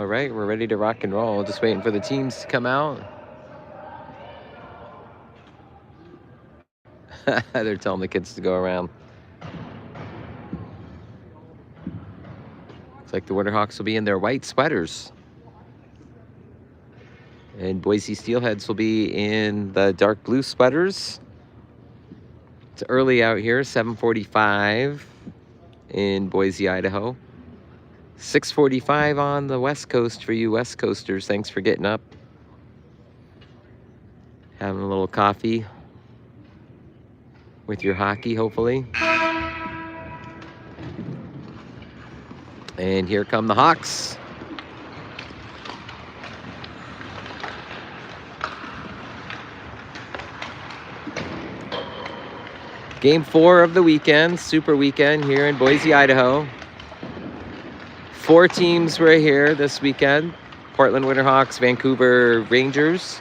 All right, we're ready to rock and roll. Just waiting for the teams to come out. They're telling the kids to go around. Looks like the Winterhawks will be in their white sweaters. And Boise Steelheads will be in the dark blue sweaters. It's early out here, 7:45 in Boise, Idaho. 6:45 on the West Coast for you West Coasters. Thanks for getting up. Having a little coffee with your hockey, hopefully. And here come the Hawks. Game 4 of the weekend, super weekend here in Boise, Idaho. 4 teams were here this weekend. Portland Winterhawks, Vancouver Rangers,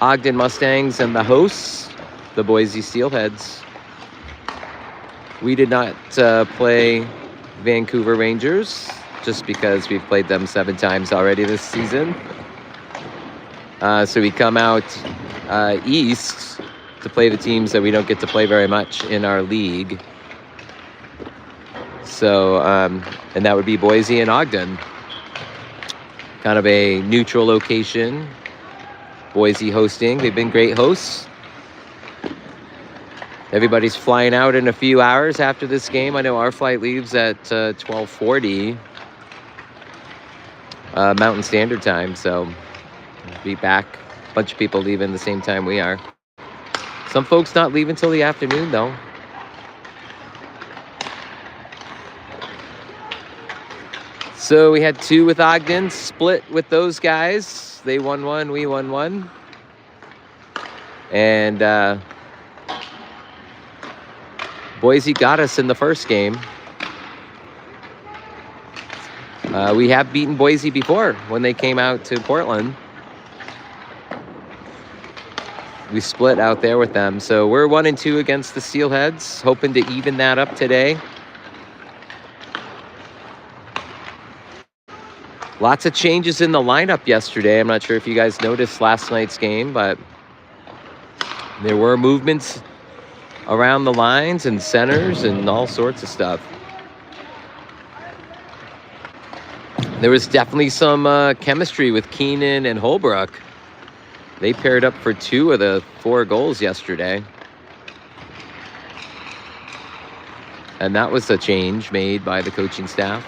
Ogden Mustangs, and the hosts, the Boise Steelheads. We did not play Vancouver Rangers just because we've played them 7 times already this season. So we come out east to play the teams that we don't get to play very much in our league. So, and that would be Boise and Ogden. Kind of a neutral location. Boise hosting. They've been great hosts. Everybody's flying out in a few hours after this game. I know our flight leaves at 12:40 Mountain Standard Time, so we'll be back. A bunch of people leaving the same time we are. Some folks not leaving until the afternoon, though. So we had 2 with Ogden, split with those guys. They won 1, we won 1. And Boise got us in the first game. We have beaten Boise before when they came out to Portland. We split out there with them. So we're 1-2 against the Steelheads, hoping to even that up today. Lots of changes in the lineup yesterday. I'm not sure if you guys noticed last night's game, but there were movements around the lines and centers and all sorts of stuff. There was definitely some chemistry with Keenan and Holbrook. They paired up for 2 of the 4 goals yesterday. And that was a change made by the coaching staff.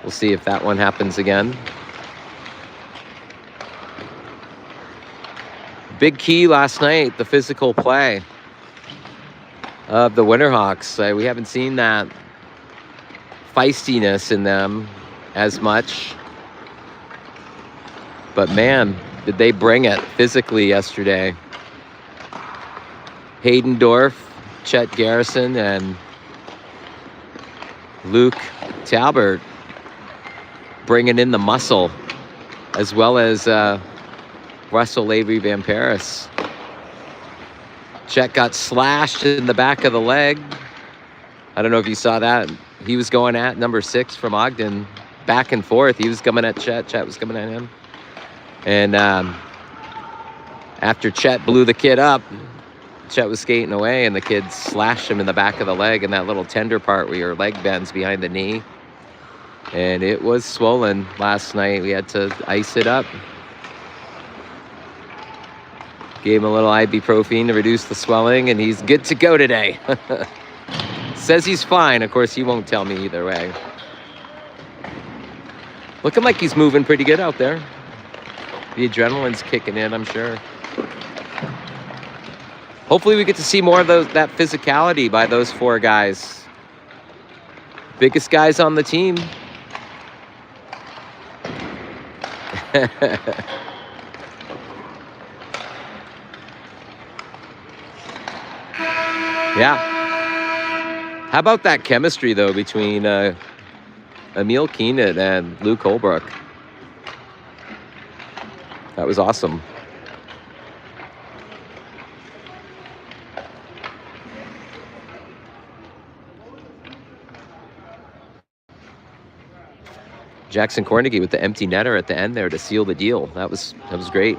We'll see if that one happens again. Big key last night, the physical play of the Winterhawks. We haven't seen that feistiness in them as much. But man, did they bring it physically yesterday. Haydendorf, Chet Garrison, and Luke Talbert bringing in the muscle, as well as Russell Lavery Van Paris. Chet got slashed in the back of the leg. I don't know if you saw that. He was going at number 6 from Ogden, back and forth. He was coming at Chet. Chet was coming at him. And after Chet blew the kid up, Chet was skating away, and the kid slashed him in the back of the leg in that little tender part where your leg bends behind the knee. And it was swollen last night. We had to ice it up. Gave him a little ibuprofen to reduce the swelling, and he's good to go today. Says he's fine. Of course, he won't tell me either way. Looking like he's moving pretty good out there. The adrenaline's kicking in, I'm sure. Hopefully we get to see more of that physicality by those 4 guys. Biggest guys on the team. Yeah. How about that chemistry, though, between Emil Keenan and Luke Holbrook? That was awesome. Jackson Cornegie with the empty netter at the end there to seal the deal. That was great.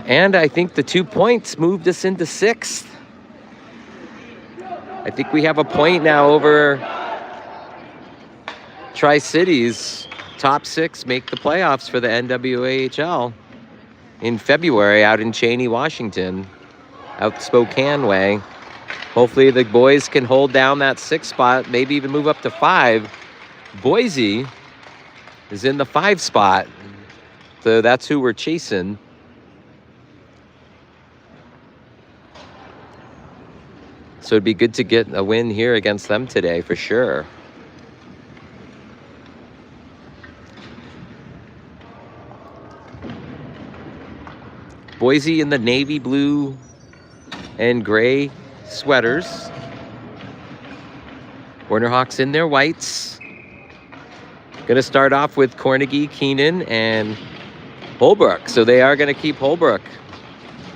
And I think the 2 points moved us into 6th. I think we have a point now over Tri-Cities. Top 6 make the playoffs for the NWAHL in February out in Cheney, Washington, out Spokane way. Hopefully the boys can hold down that 6th spot, maybe even move up to 5. Boise is in the 5 spot, so that's who we're chasing. So it'd be good to get a win here against them today for sure. Boise in the navy blue and gray sweaters. Winterhawks in their whites. Going to start off with Cornegie, Keenan, and Holbrook. So they are going to keep Holbrook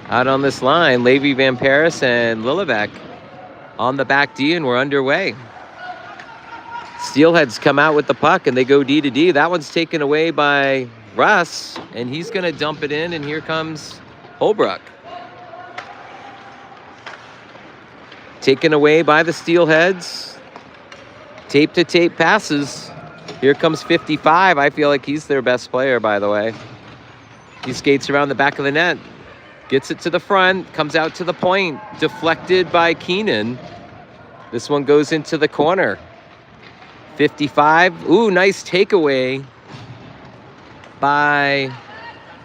out on this line. Levy, Van Paris, and Lillivec on the back D, and we're underway. Steelheads come out with the puck, and they go D to D. That one's taken away by Russ, and he's going to dump it in, and here comes Holbrook. Taken away by the Steelheads. Tape-to-tape passes. Here comes 55. I feel like he's their best player, by the way. He skates around the back of the net. Gets it to the front. Comes out to the point. Deflected by Keenan. This one goes into the corner. 55. Ooh, nice takeaway by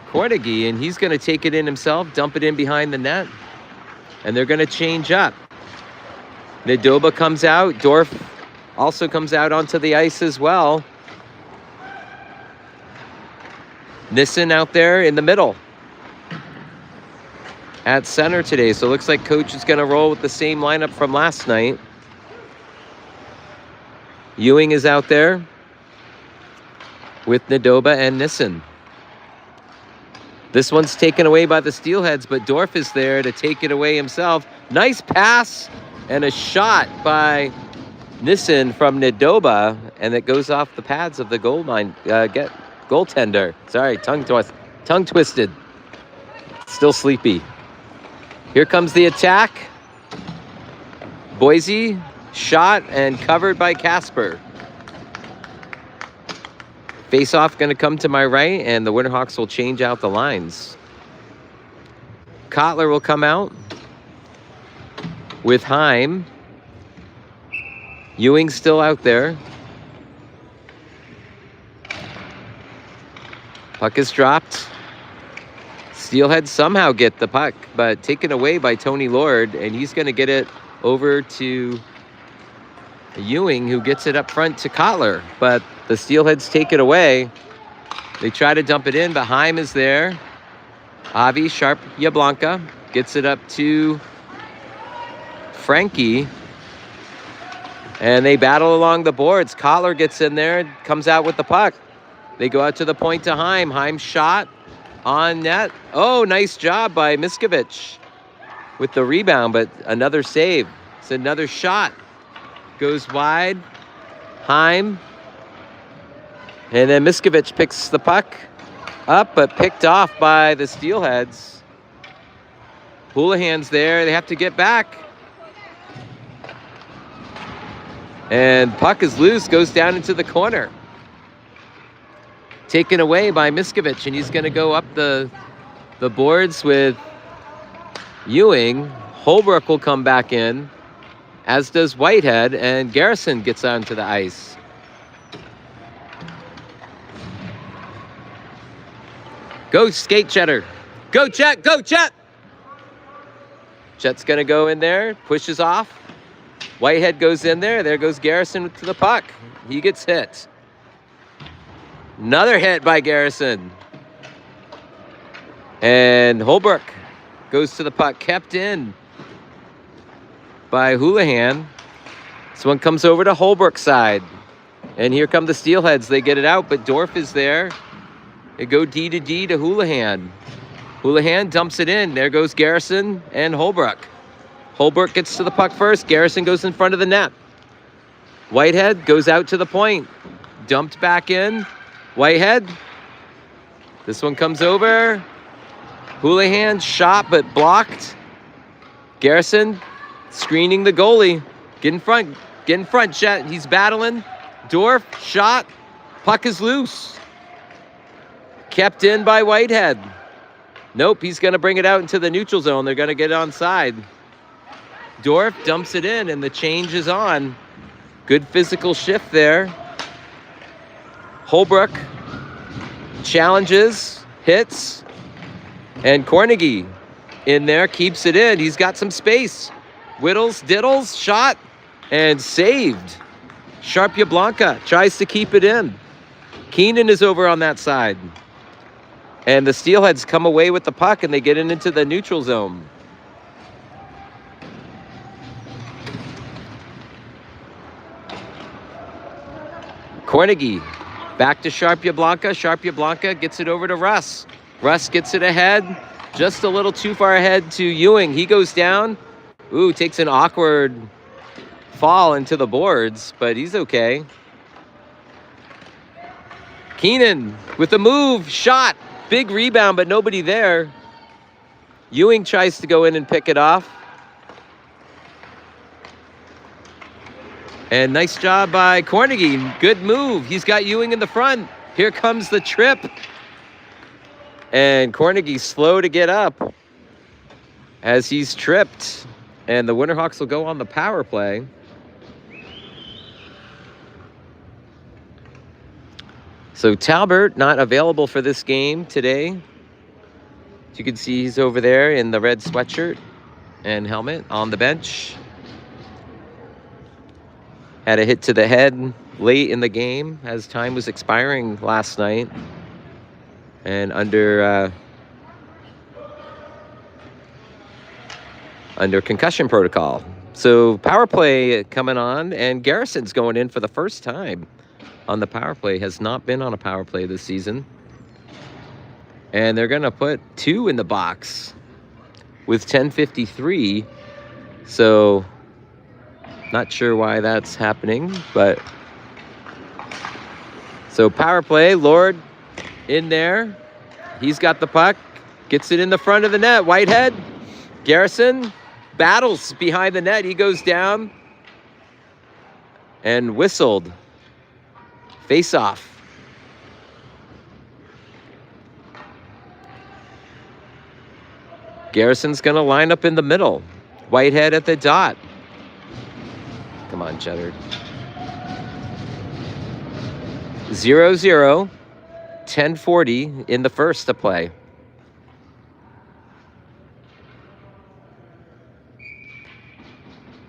Cornegie. And he's going to take it in himself. Dump it in behind the net. And they're going to change up. Nadoba comes out. Dorf also comes out onto the ice as well. Nissen out there in the middle at center today. So it looks like coach is going to roll with the same lineup from last night. Ewing is out there with Nadoba and Nissen. This one's taken away by the Steelheads, but Dorf is there to take it away himself. Nice pass and a shot by Nissen from Nadoba, and it goes off the pads of the goaltender. Sorry, tongue twisted. Still sleepy. Here comes the attack. Boise shot and covered by Casper. Face-off going to come to my right, and the Winterhawks will change out the lines. Kotler will come out with Heim. Ewing's still out there. Puck is dropped. Steelheads somehow get the puck, but taken away by Tony Lord, and he's going to get it over to Ewing, who gets it up front to Kotler. But the Steelheads take it away. They try to dump it in, but Heim is there. Avi Sharp Yablonka gets it up to Frankie. And they battle along the boards. Kotler gets in there, comes out with the puck. They go out to the point to Heim. Heim shot on net. Oh, nice job by Miskovich with the rebound, but another save. It's another shot. Goes wide. Heim. And then Miskovich picks the puck up, but picked off by the Steelheads. Houlihan's there. They have to get back. And puck is loose, goes down into the corner. Taken away by Miskovich, and he's going to go up the boards with Ewing. Holbrook will come back in, as does Whitehead, and Garrison gets onto the ice. Go skate, Cheddar. Go, Chet. Go, Chet. Chet's going to go in there, pushes off. Whitehead goes in there. There goes Garrison to the puck. He gets hit. Another hit by Garrison. And Holbrook goes to the puck. Kept in by Houlihan. This one comes over to Holbrook's side. And here come the Steelheads. They get it out, but Dorf is there. They go D to D to Houlihan. Houlihan dumps it in. There goes Garrison and Holbrook. Holbrook gets to the puck first. Garrison goes in front of the net. Whitehead goes out to the point. Dumped back in. Whitehead. This one comes over. Houlihan shot but blocked. Garrison screening the goalie. Get in front. Get in front, Chet. He's battling. Dorf shot. Puck is loose. Kept in by Whitehead. Nope, he's going to bring it out into the neutral zone. They're going to get onside. Dorf dumps it in, and the change is on. Good physical shift there. Holbrook challenges, hits, and Cornegie in there keeps it in. He's got some space. Whittles, diddles, shot, and saved. Sharpia Blanca tries to keep it in. Keenan is over on that side. And the Steelheads come away with the puck, and they get into the neutral zone. Cornegie back to Sharpia Blanca. Sharpia Blanca gets it over to Russ. Russ gets it ahead, just a little too far ahead to Ewing. He goes down. Ooh, takes an awkward fall into the boards, but he's okay. Keenan with a move, shot. Big rebound, but nobody there. Ewing tries to go in and pick it off. And nice job by Cornegie. Good move. He's got Ewing in the front. Here comes the trip. And Cornegie's slow to get up as he's tripped. And the Winterhawks will go on the power play. So Talbert not available for this game today. As you can see, he's over there in the red sweatshirt and helmet on the bench. Had a hit to the head late in the game as time was expiring last night. And under concussion protocol. So power play coming on, and Garrison's going in for the first time on the power play. Has not been on a power play this season. And they're going to put 2 in the box with 10:53. So not sure why that's happening, but so power play, Lord in there. He's got the puck, gets it in the front of the net. Whitehead, Garrison battles behind the net. He goes down and whistled. Face off. Garrison's going to line up in the middle. Whitehead at the dot. Come on, Cheddar. 0-0. 10:40 in the first to play.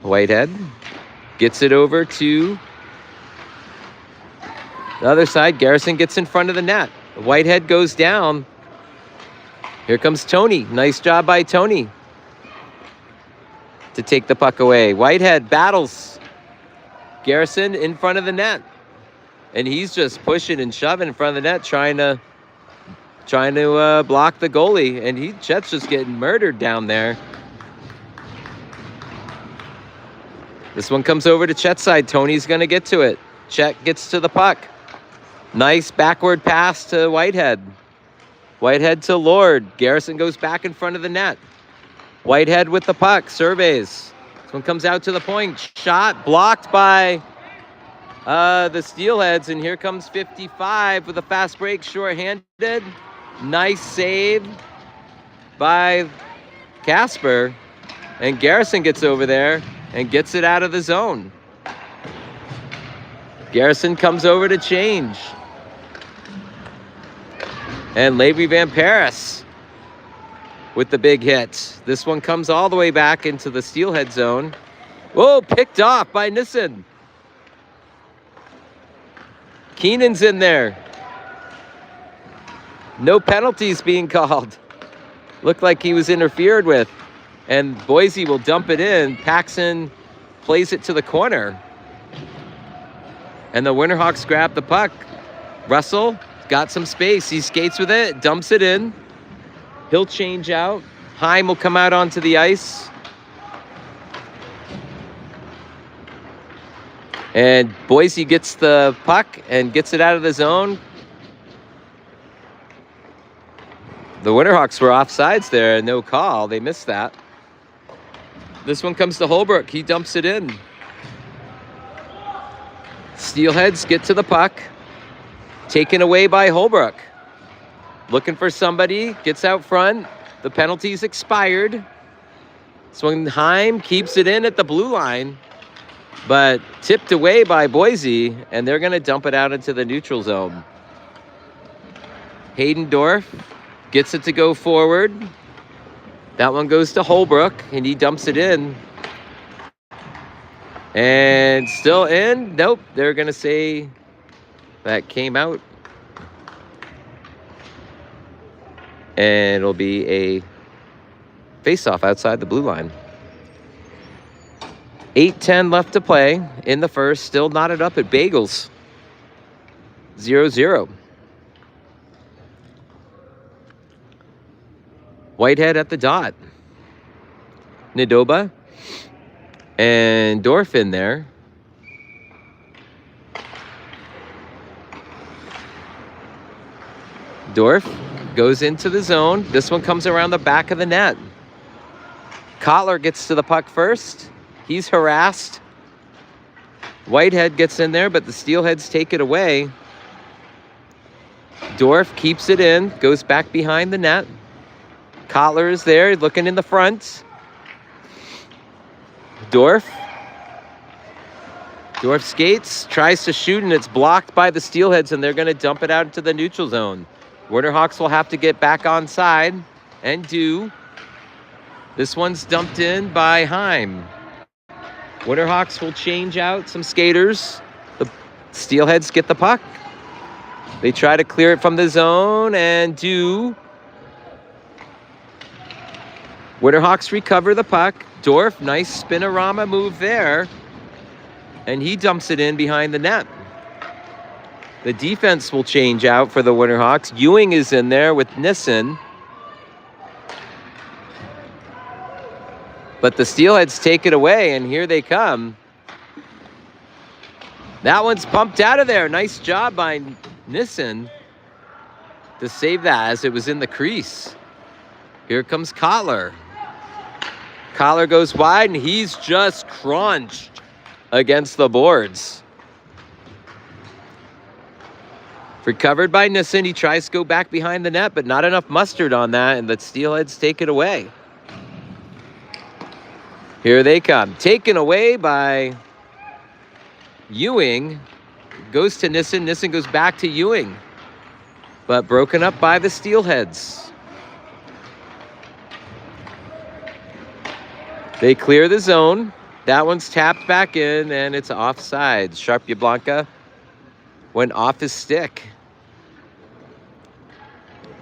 Whitehead gets it over to the other side. Garrison gets in front of the net. Whitehead goes down. Here comes Tony. Nice job by Tony to take the puck away. Whitehead battles Garrison in front of the net. And he's just pushing and shoving in front of the net, trying to block the goalie. And Chet's just getting murdered down there. This one comes over to Chet's side. Tony's going to get to it. Chet gets to the puck. Nice backward pass to Whitehead. Whitehead to Lord. Garrison goes back in front of the net. Whitehead with the puck. Surveys. This one comes out to the point. Shot blocked by the Steelheads, and here comes 55 with a fast break, short-handed. Nice save by Casper, and Garrison gets over there and gets it out of the zone. Garrison comes over to change. And Levi Van Paris with the big hit. This one comes all the way back into the Steelhead zone. Whoa, picked off by Nissen. Keenan's in there. No penalties being called. Looked like he was interfered with. And Boise will dump it in. Paxson plays it to the corner. And the Winterhawks grab the puck. Russell got some space. He skates with it, dumps it in. He'll change out. Heim will come out onto the ice. And Boise gets the puck and gets it out of the zone. The Winterhawks were offsides there, no call. They missed that. This one comes to Holbrook. He dumps it in. Steelheads get to the puck. Taken away by Holbrook. Looking for somebody. Gets out front. The penalty's expired. Swingheim keeps it in at the blue line. But tipped away by Boise. And they're going to dump it out into the neutral zone. Haydendorf gets it to go forward. That one goes to Holbrook, and he dumps it in. And still in. Nope, they're going to say that came out. And it'll be a face-off outside the blue line. 8:10 left to play in the first. Still knotted up at Bagels. 0-0. Whitehead at the dot. Nadoba and Dorf in there. Dorf goes into the zone. This one comes around the back of the net. Kotler gets to the puck first. He's harassed. Whitehead gets in there, but the Steelheads take it away. Dorf keeps it in, goes back behind the net. Kotler is there, looking in the front. Dorf skates, tries to shoot, and it's blocked by the Steelheads, and they're going to dump it out into the neutral zone. Winterhawks will have to get back on side, and do. This one's dumped in by Heim. Winterhawks will change out some skaters. The Steelheads get the puck. They try to clear it from the zone, and do. Winterhawks recover the puck. Dorf, nice spinorama move there. And he dumps it in behind the net. The defense will change out for the Winterhawks. Ewing is in there with Nissen. But the Steelheads take it away, and here they come. That one's pumped out of there. Nice job by Nissen to save that as it was in the crease. Here comes Kotler. Kotler goes wide, and he's just crunched against the boards. Recovered by Nissen. He tries to go back behind the net, but not enough mustard on that, and the Steelheads take it away. Here they come. Taken away by Ewing. Goes to Nissen. Nissen goes back to Ewing. But broken up by the Steelheads. They clear the zone. That one's tapped back in, and it's offside. Sharpia Blanca went off his stick.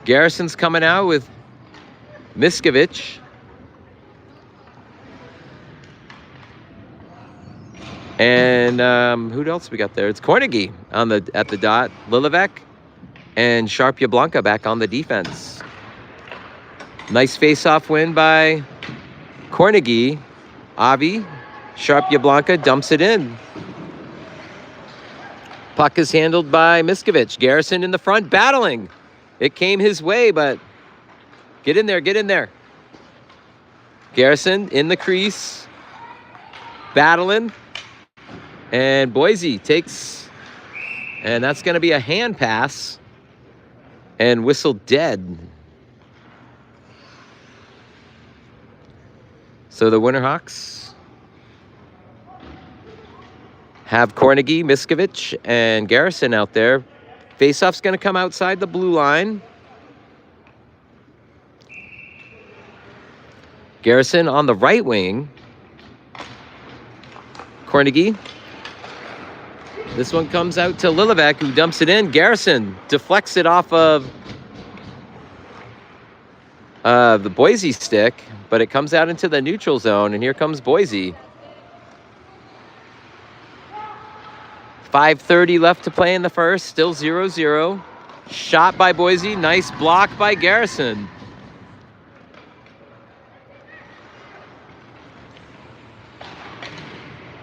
Garrison's coming out with Miskovich. And who else we got there? It's Kornegay at the dot. Lilivec and Sharpia Blanca back on the defense. Nice face-off win by Kornegay. Avi, Sharpia Blanca dumps it in. Puck is handled by Miskovich. Garrison in the front, battling. It came his way, but get in there, get in there. Garrison in the crease, battling. And Boise takes, and that's going to be a hand pass and whistled dead. So the Winterhawks have Kornegay, Miskovich, and Garrison out there. Faceoff's going to come outside the blue line. Garrison on the right wing. Kornegay. This one comes out to Lilivec, who dumps it in. Garrison deflects it off of the Boise stick, but it comes out into the neutral zone, and here comes Boise. 5:30 left to play in the first, still 0-0. Shot by Boise, nice block by Garrison.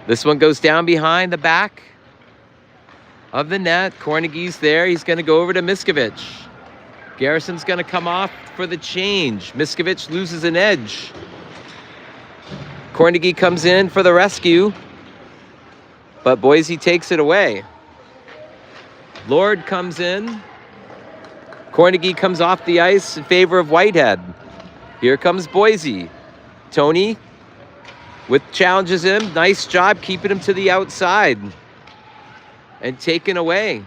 This one goes down behind the back of the net. Kornegie's there. He's going to go over to Miskovich. Garrison's going to come off for the change. Miskovich loses an edge. Kornegie comes in for the rescue, but Boise takes it away. Lord comes in. Kornegie comes off the ice in favor of Whitehead. Here comes Boise. Tony challenges him. Nice job keeping him to the outside and taken away.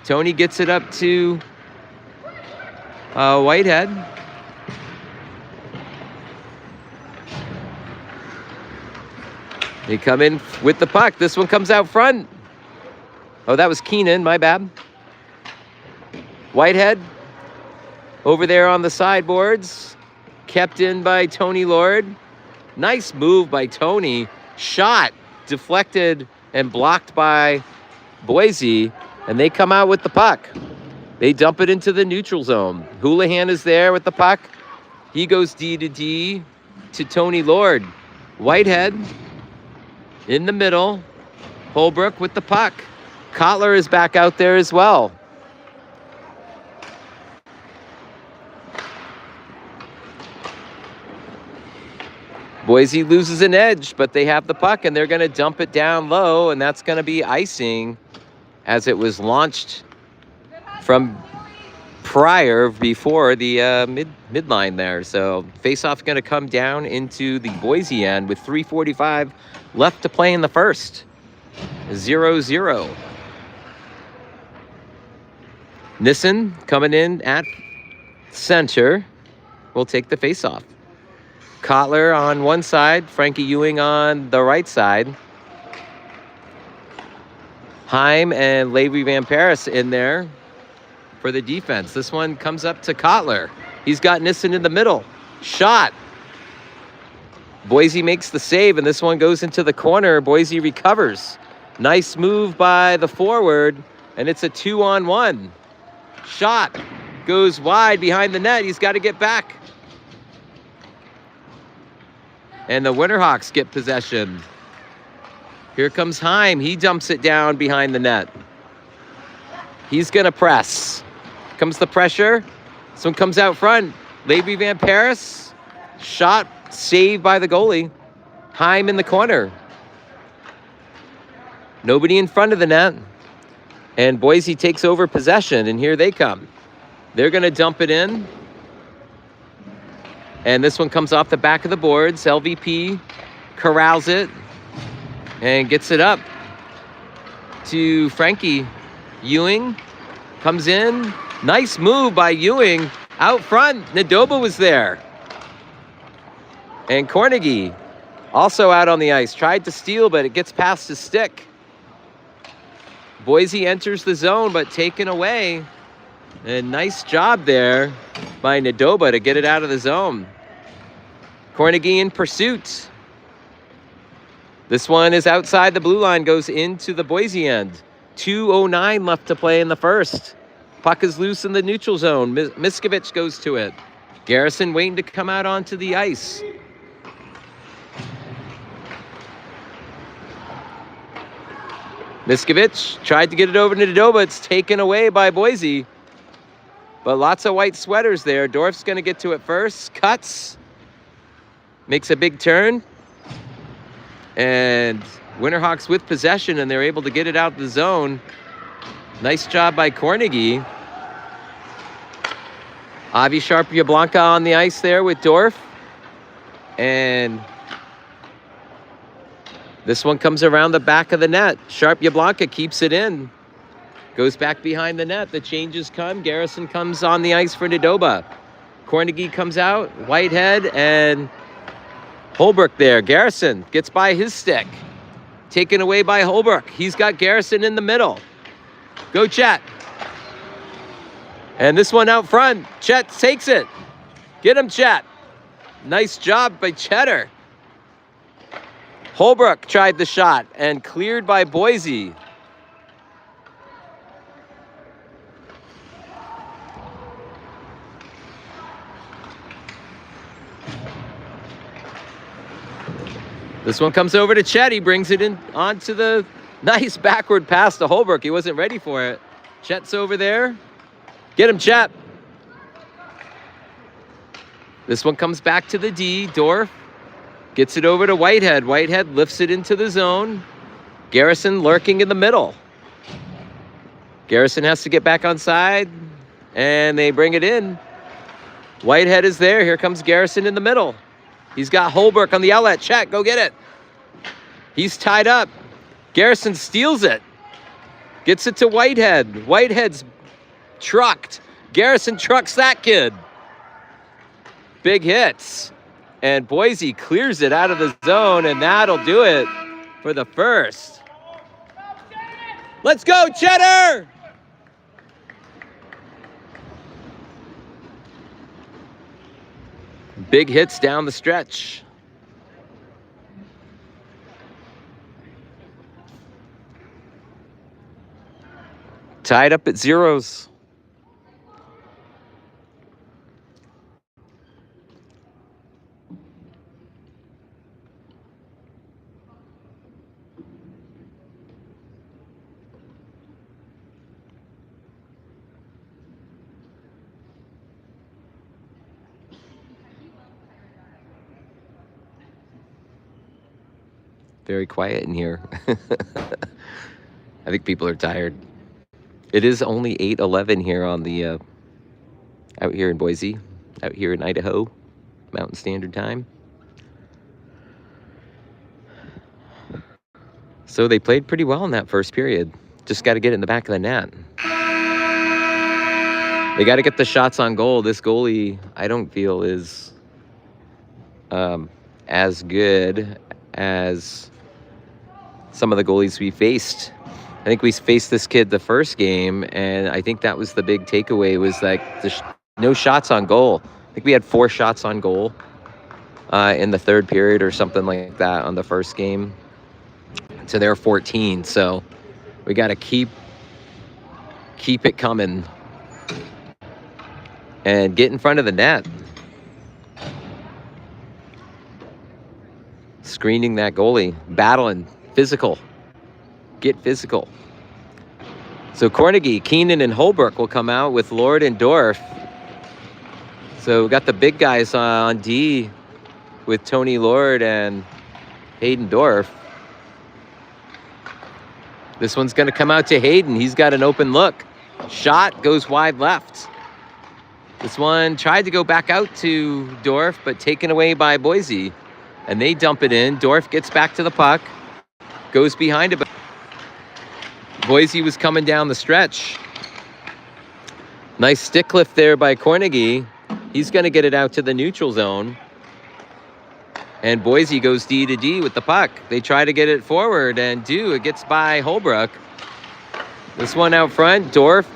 Tony gets it up to Whitehead. They come in with the puck. This one comes out front. Oh, that was Keenan, my bad. Whitehead over there on the sideboards. Kept in by Tony Lord. Nice move by Tony. Shot deflected and blocked by Boise. And they come out with the puck. They dump it into the neutral zone. Houlihan is there with the puck. He goes D to D to Tony Lord. Whitehead in the middle. Holbrook with the puck. Kotler is back out there as well. Boise loses an edge, but they have the puck, and they're going to dump it down low, and that's going to be icing as it was launched from before the midline there. So face-off going to come down into the Boise end with 3:45 left to play in the first. 0-0. Nissen coming in at center will take the face-off. Kotler on one side, Frankie Ewing on the right side. Heim and Levi Van Paris in there for the defense. This one comes up to Kotler. He's got Nissen in the middle. Shot. Boise makes the save, and this one goes into the corner. Boise recovers. Nice move by the forward, and it's a 2-on-1. Shot goes wide behind the net. He's got to get back. And the Winterhawks get possession. Here comes Heim. He dumps it down behind the net. He's going to press. Comes the pressure. This one comes out front. Levi Van Paris. Shot saved by the goalie. Heim in the corner. Nobody in front of the net. And Boise takes over possession, and here they come. They're going to dump it in. And this one comes off the back of the boards. LVP corrals it and gets it up to Frankie. Ewing comes in. Nice move by Ewing. Out front, Nadoba was there. And Kornegie also out on the ice. Tried to steal, but it gets past his stick. Boise enters the zone, but taken away. And nice job there by Nadoba to get it out of the zone. Kornegie in pursuit. This one is outside the blue line, goes into the Boise end. 2:09 left to play in the first. Puck is loose in the neutral zone. Miskovich goes to it. Garrison waiting to come out onto the ice. Miskovich tried to get it over to Nadoba. It's taken away by Boise. But lots of white sweaters there. Dorf's going to get to it first. Cuts. Makes a big turn. And Winterhawks with possession, and they're able to get it out the zone. Nice job by Kornegie. Avi Sharp-Yablonka on the ice there with Dorf. And this one comes around the back of the net. Sharp-Yablonka keeps it in. Goes back behind the net. The changes come. Garrison comes on the ice for Nadoba. Kornegie comes out. Whitehead and Holbrook there. Garrison gets by his stick. Taken away by Holbrook. He's got Garrison in the middle. Go Chet. And this one out front. Chet takes it. Get him, Chet. Nice job by Cheddar. Holbrook tried the shot and cleared by Boise. This one comes over to Chet. He brings it in onto the nice backward pass to Holbrook. He wasn't ready for it. Chet's over there. Get him, Chet. This one comes back to the D. Dorf gets it over to Whitehead. Whitehead lifts it into the zone. Garrison lurking in the middle. Garrison has to get back on side, and they bring it in. Whitehead is there. Here comes Garrison in the middle. He's got Holbrook on the outlet. Chet, go get it. He's tied up. Garrison steals it. Gets it to Whitehead. Whitehead's trucked. Garrison trucks that kid. Big hits. And Boise clears it out of the zone, and that'll do it for the first. Let's go, Cheddar! Big hits down the stretch. Tied up at zeros. Very quiet in here. I think people are tired. It is only 8:11 here on the out here in Boise, out here in Idaho, Mountain Standard Time. So they played pretty well in that first period. Just got to get it in the back of the net. They got to get the shots on goal. This goalie, I don't feel, is as good as some of the goalies we faced. I think we faced this kid the first game, and I think that was the big takeaway, was like no shots on goal. I think we had 4 shots on goal in the third period or something like that on the first game. So they're 14, so we got to keep it coming and get in front of the net. Screening that goalie, battling, physical. Get physical. So Cornegie, Keenan, and Holbrook will come out with Lord and Dorf. So we got the big guys on D with Tony Lord and Hayden Dorf. This one's going to come out to Hayden. He's got an open look. Shot goes wide left. This one tried to go back out to Dorf, but taken away by Boise. And they dump it in. Dorf gets back to the puck. Goes behind it. Boise was coming down the stretch. Nice stick lift there by Cornegie. He's going to get it out to the neutral zone. And Boise goes D to D with the puck. They try to get it forward and do. It gets by Holbrook. This one out front, Dorf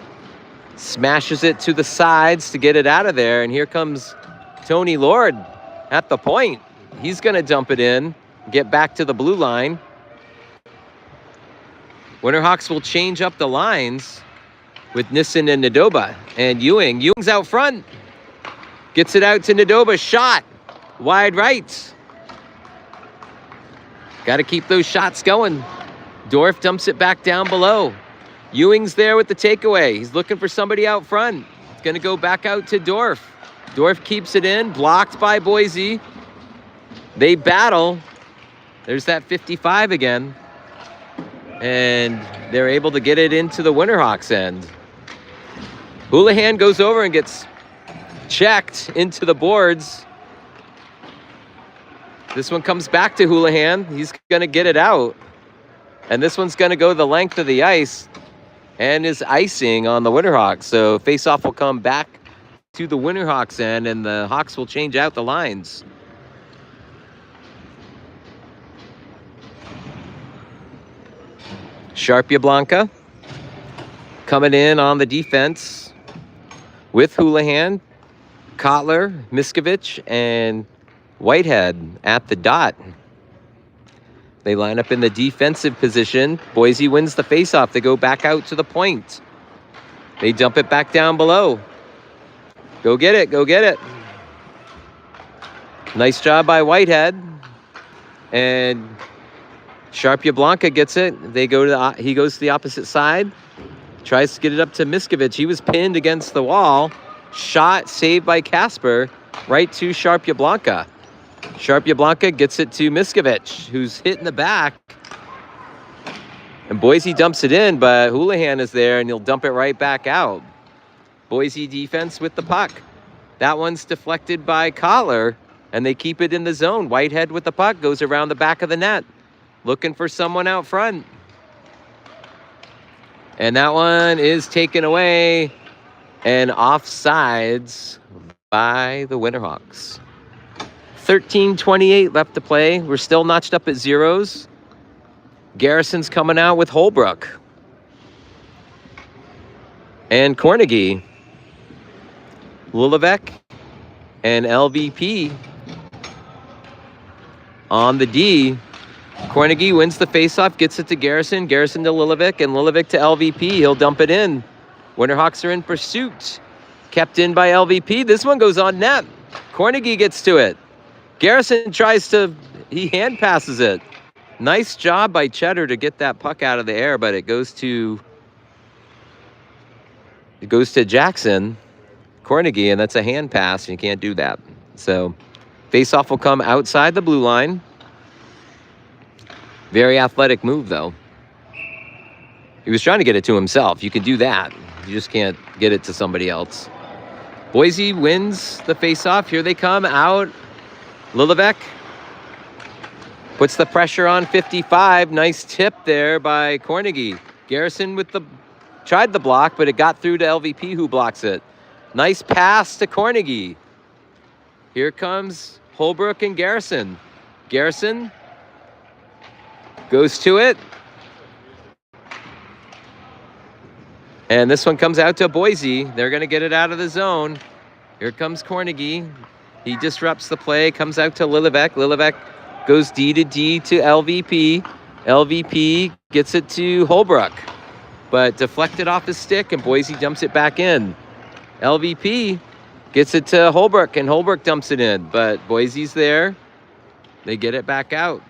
smashes it to the sides to get it out of there. And here comes Tony Lord at the point. He's going to dump it in, get back to the blue line. Winterhawks will change up the lines with Nissen and Nadoba. And Ewing. Ewing's out front. Gets it out to Nadoba. Shot. Wide right. Got to keep those shots going. Dorf dumps it back down below. Ewing's there with the takeaway. He's looking for somebody out front. It's going to go back out to Dorf. Dorf keeps it in. Blocked by Boise. They battle. There's that 55 again. And they're able to get it into the Winterhawks end. Houlihan goes over and gets checked into the boards. This one comes back to Houlihan. He's going to get it out. And this one's going to go the length of the ice and is icing on the Winterhawks. So faceoff will come back to the Winterhawks end, and the Hawks will change out the lines. Sharpia Blanca coming in on the defense with Houlihan, Kotler, Miskovich, and Whitehead at the dot. They line up in the defensive position. Boise wins the faceoff. They go back out to the point. They dump it back down below. Go get it, go get it. Nice job by Whitehead. And Sharpia Blanca gets it. He goes to the opposite side. Tries to get it up to Miskovich. He was pinned against the wall. Shot saved by Casper right to Sharpia Blanca. Sharpia Blanca gets it to Miskovich, who's hit in the back. And Boise dumps it in, but Houlihan is there, and he'll dump it right back out. Boise defense with the puck. That one's deflected by Collar, and they keep it in the zone. Whitehead with the puck goes around the back of the net, looking for someone out front. And that one is taken away and offsides by the Winterhawks. 13:28 left to play. We're still notched up at zeros. Garrison's coming out with Holbrook. And Cornegie. Lulevec and LVP on the D. Cornegie wins the faceoff, gets it to Garrison. Garrison to Liljevic, and Liljevic to LVP. He'll dump it in. Winterhawks are in pursuit. Kept in by LVP. This one goes on net. Cornegie gets to it. Garrison he hand passes it. Nice job by Cheddar to get that puck out of the air, but it goes to Jackson Cornegie, and that's a hand pass, and you can't do that. So faceoff will come outside the blue line. Very athletic move, though. He was trying to get it to himself. You can do that. You just can't get it to somebody else. Boise wins the faceoff. Here they come out. Liljevic puts the pressure on 55. Nice tip there by Cornegie. Garrison tried the block, but it got through to LVP, who blocks it. Nice pass to Cornegie. Here comes Holbrook and Garrison. Garrison goes to it. And this one comes out to Boise. They're going to get it out of the zone. Here comes Cornegie. He disrupts the play, comes out to Liljevic. Liljevic goes D to D to LVP. LVP gets it to Holbrook, but deflected off his stick, and Boise dumps it back in. LVP gets it to Holbrook, and Holbrook dumps it in, but Boise's there. They get it back out.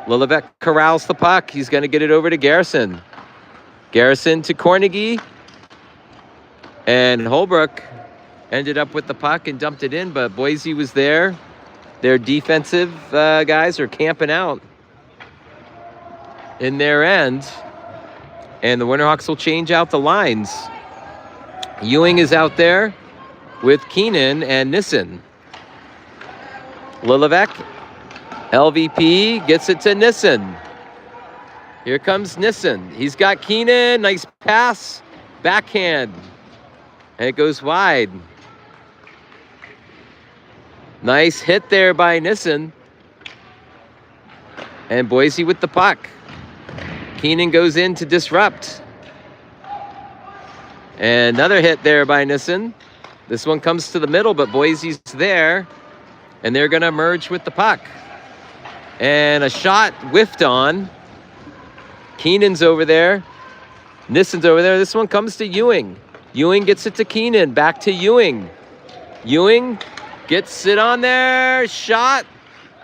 Liljevic corrals the puck. He's going to get it over to Garrison. Garrison to Cornegie. And Holbrook ended up with the puck and dumped it in, but Boise was there. Their defensive guys are camping out in their end. And the Winterhawks will change out the lines. Ewing is out there with Keenan and Nissen. Liljevic. LVP gets it to Nissen. Here comes Nissen. He's got Keenan. Nice pass. Backhand. And it goes wide. Nice hit there by Nissen. And Boise with the puck. Keenan goes in to disrupt. And another hit there by Nissen. This one comes to the middle, but Boise's there. And they're going to merge with the puck. And a shot whiffed on. Keenan's over there. Nissen's over there. This one comes to Ewing. Ewing gets it to Keenan. Back to Ewing. Ewing gets it on there. Shot.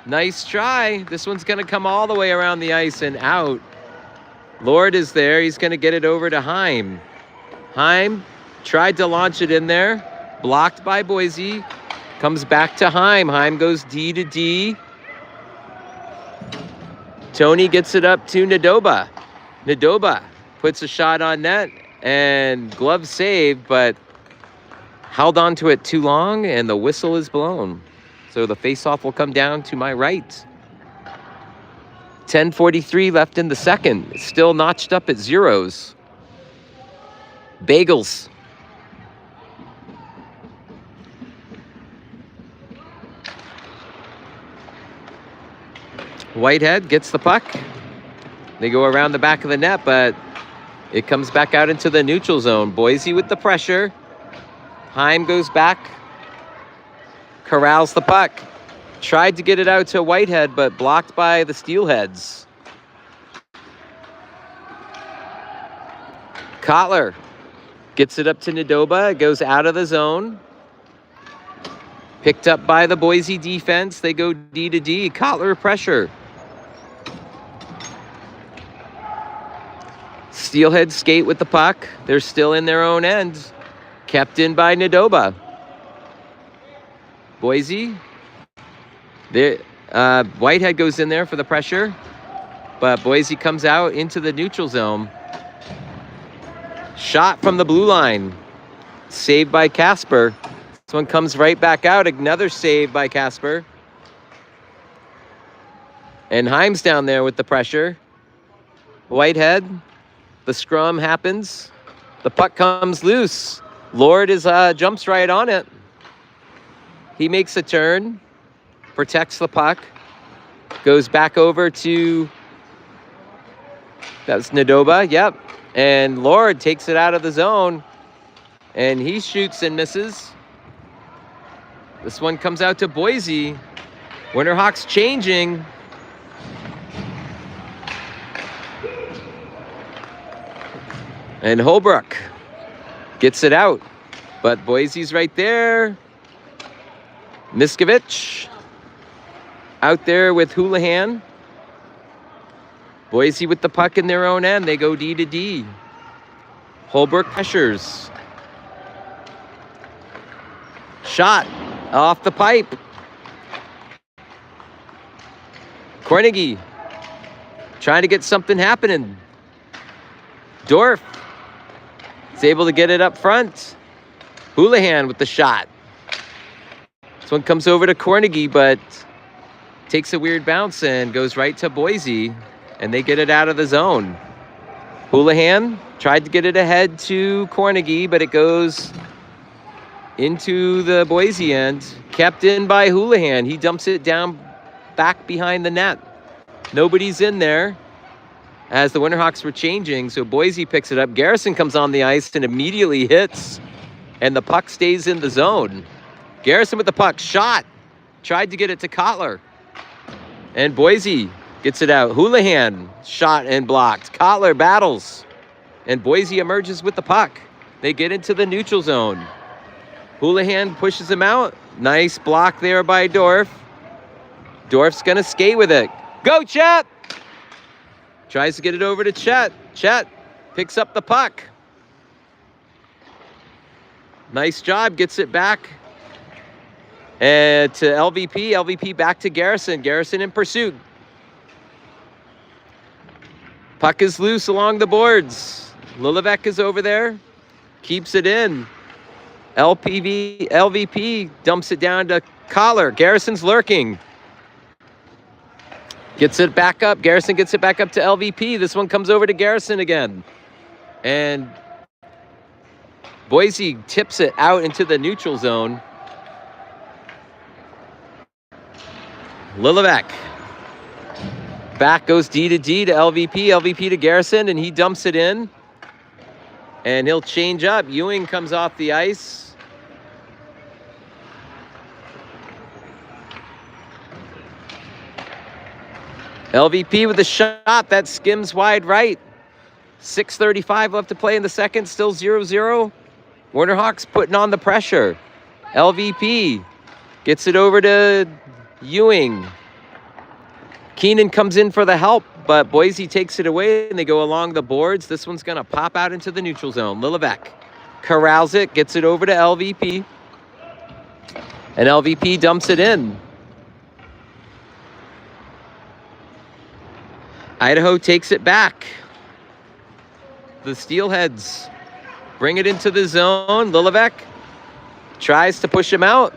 Nice try. This one's going to come all the way around the ice and out. Lord is there. He's going to get it over to Heim. Heim tried to launch it in there. Blocked by Boise. Comes back to Heim. Heim goes D to D. Tony gets it up to Nadoba. Nadoba puts a shot on net, and glove saved, but held on to it too long, and the whistle is blown. So the faceoff will come down to my right. 10:43 left in the second. It's still notched up at zeros. Bagels. Whitehead gets the puck. They go around the back of the net, but it comes back out into the neutral zone. Boise with the pressure. Heim goes back. Corrals the puck. Tried to get it out to Whitehead, but blocked by the Steelheads. Kotler gets it up to Nadoba. It goes out of the zone. Picked up by the Boise defense. They go D to D. Kotler pressure. Steelheads skate with the puck. They're still in their own end. Kept in by Nadoba. Boise. Whitehead goes in there for the pressure. But Boise comes out into the neutral zone. Shot from the blue line. Saved by Casper. This one comes right back out. Another save by Casper. And Himes down there with the pressure. Whitehead. The scrum happens. The puck comes loose. Lord jumps right on it. He makes a turn. Protects the puck. Goes back over to... That's Nadoba, yep. And Lord takes it out of the zone. And he shoots and misses. This one comes out to Boise. Winterhawks changing. And Holbrook gets it out. But Boise's right there. Miskovich out there with Houlihan. Boise with the puck in their own end. They go D to D. Holbrook pressures. Shot off the pipe. Kornegay trying to get something happening. Dorf is able to get it up front. Houlihan with the shot. This one comes over to Kornegay, but takes a weird bounce and goes right to Boise, and they get it out of the zone. Houlihan tried to get it ahead to Kornegay, but it goes into the Boise end. Kept in by Houlihan. He dumps it down back behind the net. Nobody's in there as the Winterhawks were changing, so Boise picks it up. Garrison comes on the ice and immediately hits, and the puck stays in the zone. Garrison with the puck. Shot. Tried to get it to Kotler. And Boise gets it out. Houlihan shot and blocked. Kotler battles. And Boise emerges with the puck. They get into the neutral zone. Houlihan pushes him out. Nice block there by Dorf. Dorf's going to skate with it. Go, Chet! Tries to get it over to Chet. Chet picks up the puck. Nice job. Gets it back. And to LVP. LVP back to Garrison. Garrison in pursuit. Puck is loose along the boards. Lilivec is over there. Keeps it in. LVP dumps it down to Collar. Garrison's lurking. Gets it back up. Garrison gets it back up to LVP. This one comes over to Garrison again. And Boise tips it out into the neutral zone. Lilivec. Back goes D to D to LVP. LVP to Garrison, and he dumps it in. And he'll change up. Ewing comes off the ice. LVP with a shot that skims wide right. 6:35 left to play in the second. Still 0-0. Winterhawks putting on the pressure. LVP gets it over to Ewing. Keenan comes in for the help, but Boise takes it away, and they go along the boards. This one's going to pop out into the neutral zone. Lilivec corrals it, gets it over to LVP, and LVP dumps it in. Idaho takes it back. The Steelheads bring it into the zone. Lilivec tries to push him out.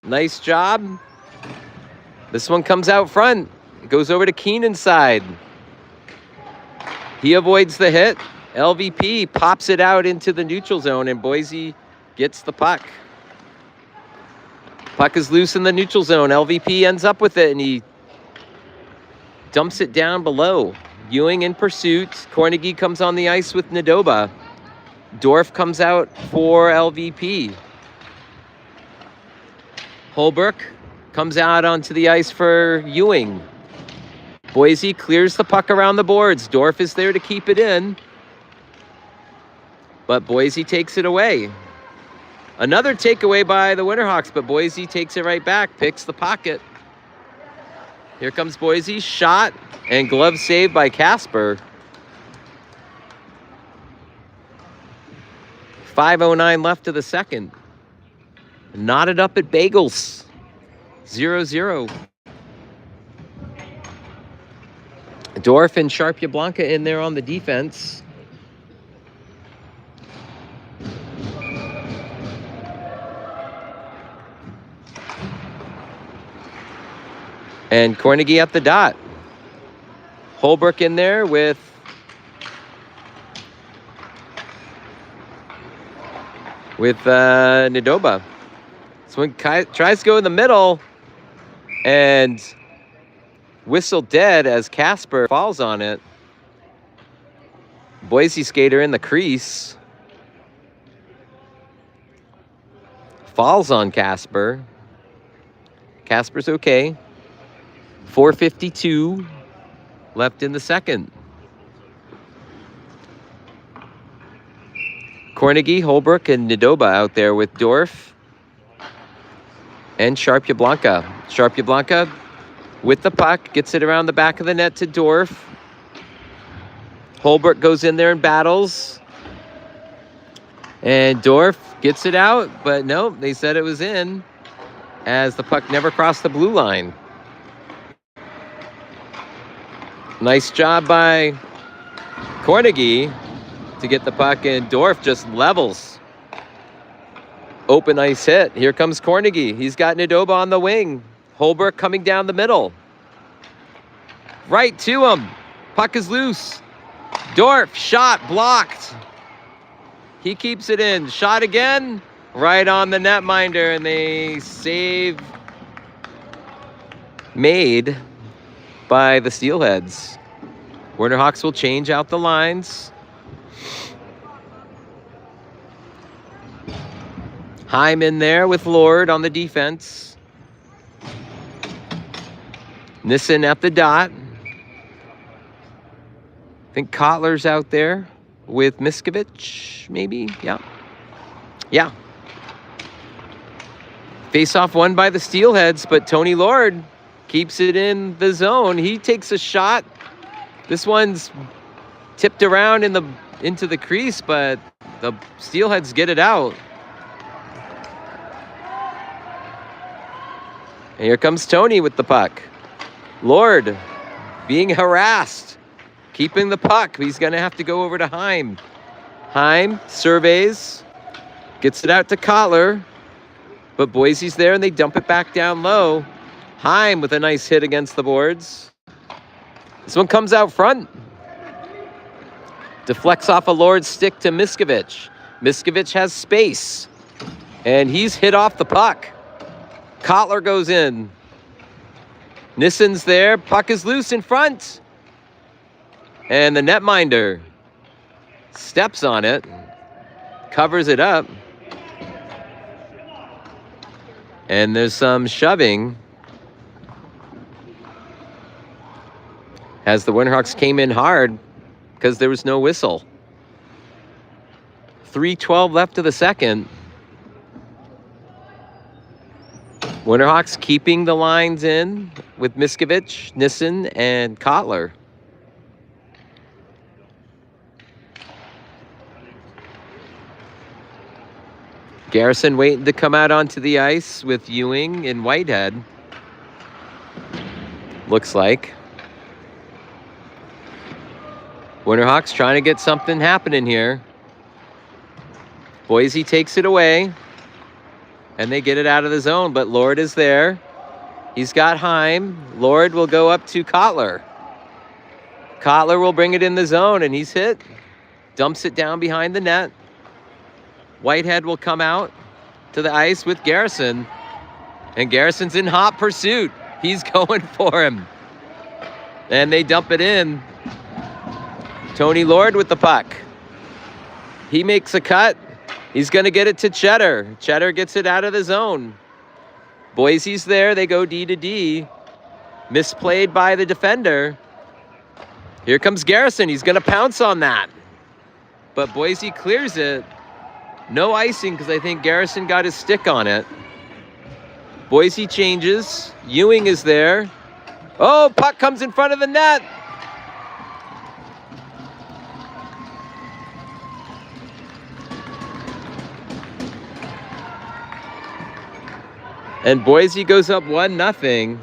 Nice job. This one comes out front. Goes over to Keenan's side. He avoids the hit. LVP pops it out into the neutral zone, and Boise gets the puck. Puck is loose in the neutral zone. LVP ends up with it, and he dumps it down below. Ewing in pursuit. Kornegay comes on the ice with Nadoba. Dorf comes out for LVP. Holbrook comes out onto the ice for Ewing. Boise clears the puck around the boards. Dorf is there to keep it in, but Boise takes it away. Another takeaway by the Winterhawks, but Boise takes it right back, picks the pocket. Here comes Boise, shot and glove saved by Casper. 5:09 left to the second. Knotted up at Bagels. 0-0. Dorf and Sharpia Blanca in there on the defense. And Cornegie at the dot. Holbrook in there with Nadoba. So when Kai tries to go in the middle and whistle dead as Casper falls on it. Boise skater in the crease. Falls on Casper. Casper's okay. 4:52 left in the second. Cornegie, Holbrook, and Nadoba out there with Dorf and Sharpia Blanca. Sharpia Blanca with the puck, gets it around the back of the net to Dorf. Holbrook goes in there and battles. And Dorf gets it out, but no, they said it was in as the puck never crossed the blue line. Nice job by Cornegie to get the puck, and Dorf just levels. Open ice hit. Here comes Cornegie. He's got Nadoba on the wing. Holbrook coming down the middle. Right to him. Puck is loose. Dorf, shot blocked. He keeps it in. Shot again. Right on the netminder, and they save made by the Steelheads. Winterhawks will change out the lines. Heim in there with Lord on the defense. Nissen at the dot. I think Kotler's out there with Miskovich, maybe? Yeah. Face-off won by the Steelheads, but Tony Lord keeps it in the zone. He takes a shot. This one's tipped around into the crease, but the Steelheads get it out. And here comes Tony with the puck. Lord being harassed, keeping the puck. He's going to have to go over to Heim. Heim surveys, gets it out to Kotler, but Boise's there and they dump it back down low. Heim with a nice hit against the boards. This one comes out front. Deflects off a Lord's stick to Miskovich. Miskovich has space, and he's hit off the puck. Kotler goes in. Nissen's there. Puck is loose in front. And the netminder steps on it, covers it up. And there's some shoving as the Winterhawks came in hard because there was no whistle. 3:12 left to the second. Winterhawks keeping the lines in with Miskovich, Nissen, and Kotler. Garrison waiting to come out onto the ice with Ewing and Whitehead. Looks like. Winterhawks trying to get something happening here. Boise takes it away. And they get it out of the zone, but Lord is there. He's got Heim. Lord will go up to Kotler. Kotler will bring it in the zone, and he's hit. Dumps it down behind the net. Whitehead will come out to the ice with Garrison. And Garrison's in hot pursuit. He's going for him. And they dump it in. Tony Lord with the puck. He makes a cut. He's going to get it to Cheddar. Cheddar gets it out of the zone. Boise's there. They go D to D. Misplayed by the defender. Here comes Garrison. He's going to pounce on that. But Boise clears it. No icing because I think Garrison got his stick on it. Boise changes. Ewing is there. Oh, puck comes in front of the net. And Boise goes up 1-0.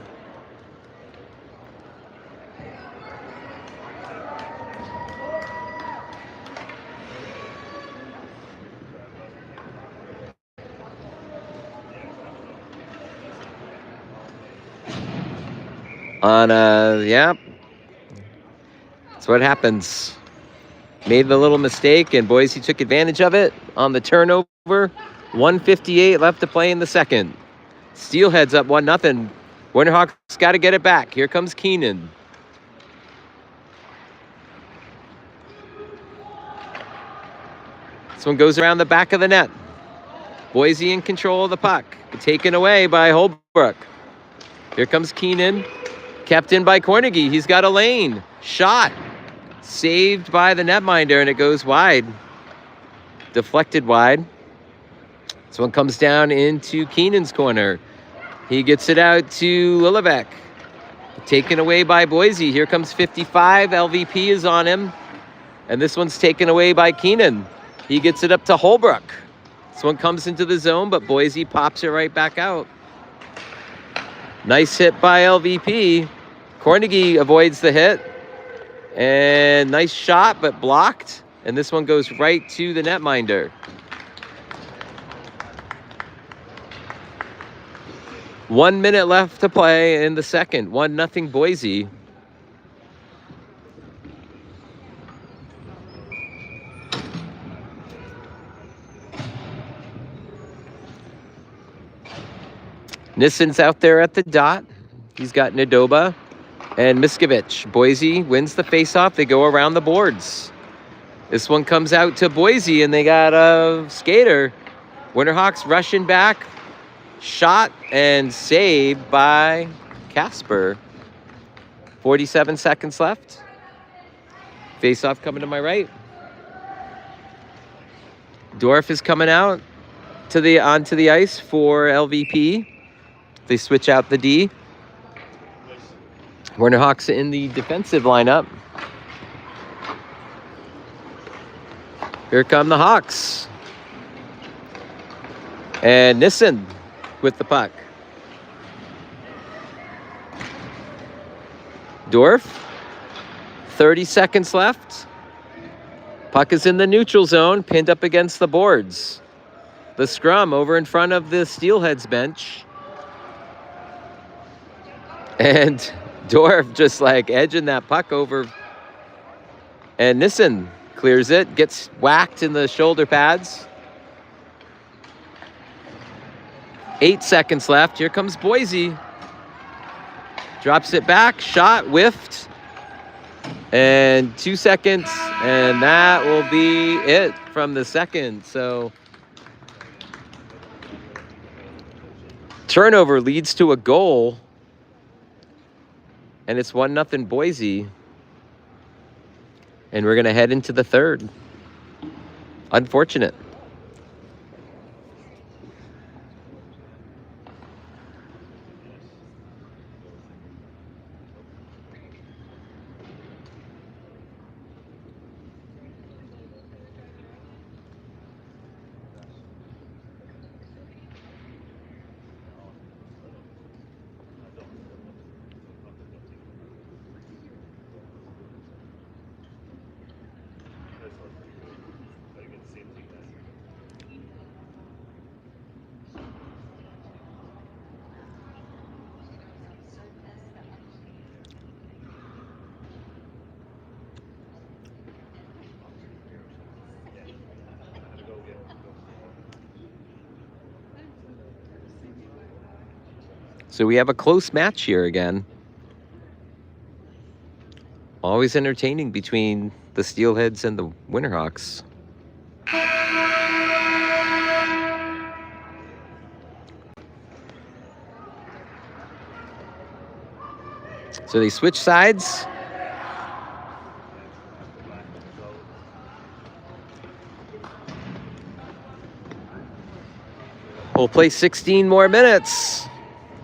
Yeah. That's what happens. Made the little mistake, and Boise took advantage of it on the turnover. 1:58 left to play in the second. Steelheads up 1-0. Winterhawks got to get it back. Here comes Keenan. This one goes around the back of the net. Boise in control of the puck. Taken away by Holbrook. Here comes Keenan. Kept in by Cornegie. He's got a lane. Shot. Saved by the netminder, and it goes wide. Deflected wide. This one comes down into Keenan's corner. He gets it out to Lillivec. Taken away by Boise. Here comes 55. LVP is on him. And this one's taken away by Keenan. He gets it up to Holbrook. This one comes into the zone, but Boise pops it right back out. Nice hit by LVP. Cornegie avoids the hit. And nice shot, but blocked. And this one goes right to the netminder. 1 minute left to play in the second. 1-0 Boise. Nissen's out there at the dot. He's got Nadoba and Miskovich. Boise wins the faceoff. They go around the boards. This one comes out to Boise, and they got a skater. Winterhawks rushing back. Shot and saved by Casper. 47 seconds left. Faceoff coming to my right. Dorf is coming out onto the ice for LVP. They switch out the D. Winterhawks in the defensive lineup. Here come the Hawks. And Nissen with the puck. Dorf. 30 seconds left. Puck is in the neutral zone, pinned up against the boards. The scrum over in front of the Steelheads bench. And Dorf just like edging that puck over. And Nissen clears it, gets whacked in the shoulder pads. 8 seconds left. Here comes Boise. Drops it back, shot, whiffed. And 2 seconds, and that will be it from the second. So turnover leads to a goal. And it's 1-0 Boise. And we're going to head into the third. Unfortunate. So we have a close match here again. Always entertaining between the Steelheads and the Winterhawks. So they switch sides. We'll play 16 more minutes.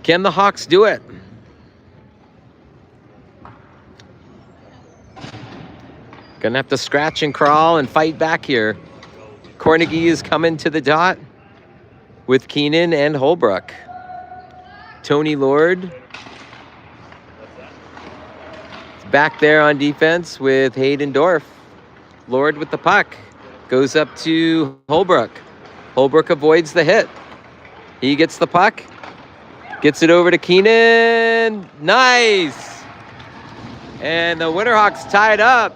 Can the Hawks do it? Gonna have to scratch and crawl and fight back here. Carnegie is coming to the dot with Keenan and Holbrook. Tony Lord back there on defense with Hayden Dorff. Lord with the puck. Goes up to Holbrook. Holbrook avoids the hit. He gets the puck. Gets it over to Keenan. Nice! And the Winterhawks tied up.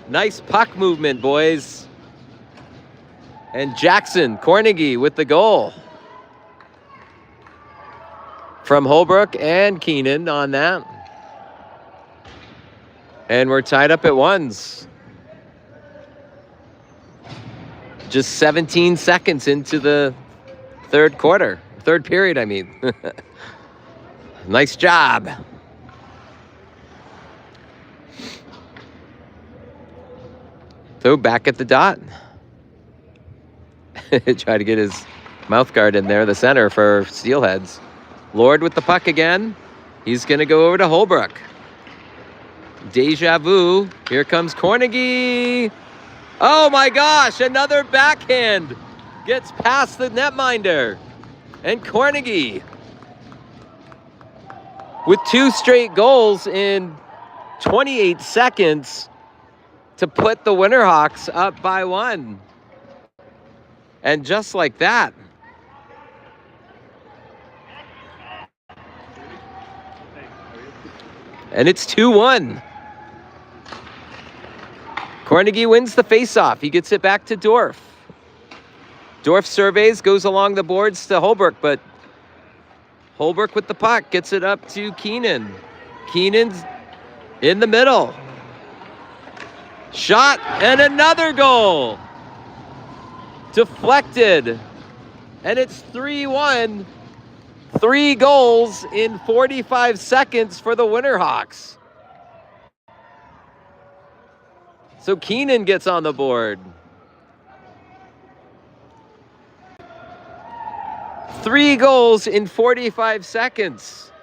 Nice puck movement, boys. And Jackson, Carnegie with the goal. From Holbrook and Keenan on that. And we're tied up at ones. Just 17 seconds into the third period, I mean. Nice job. So back at the dot. Try to get his mouth guard in there, the center for Steelheads. Lord with the puck again. He's going to go over to Holbrook. Deja vu. Here comes Carnegie. Oh my gosh, another backhand. Gets past the netminder. And Carnegie with 2 straight goals in 28 seconds to put the Winterhawks up by 1. And just like that. And it's 2-1. Carnegie wins the faceoff. He gets it back to Dorff. Dorff surveys, goes along the boards to Holbrook, but Holbrook with the puck gets it up to Keenan. Keenan's in the middle. Shot and another goal. Deflected. And it's 3-1. 3 goals in 45 seconds for the Winterhawks. So Keenan gets on the board. 3 goals in 45 seconds.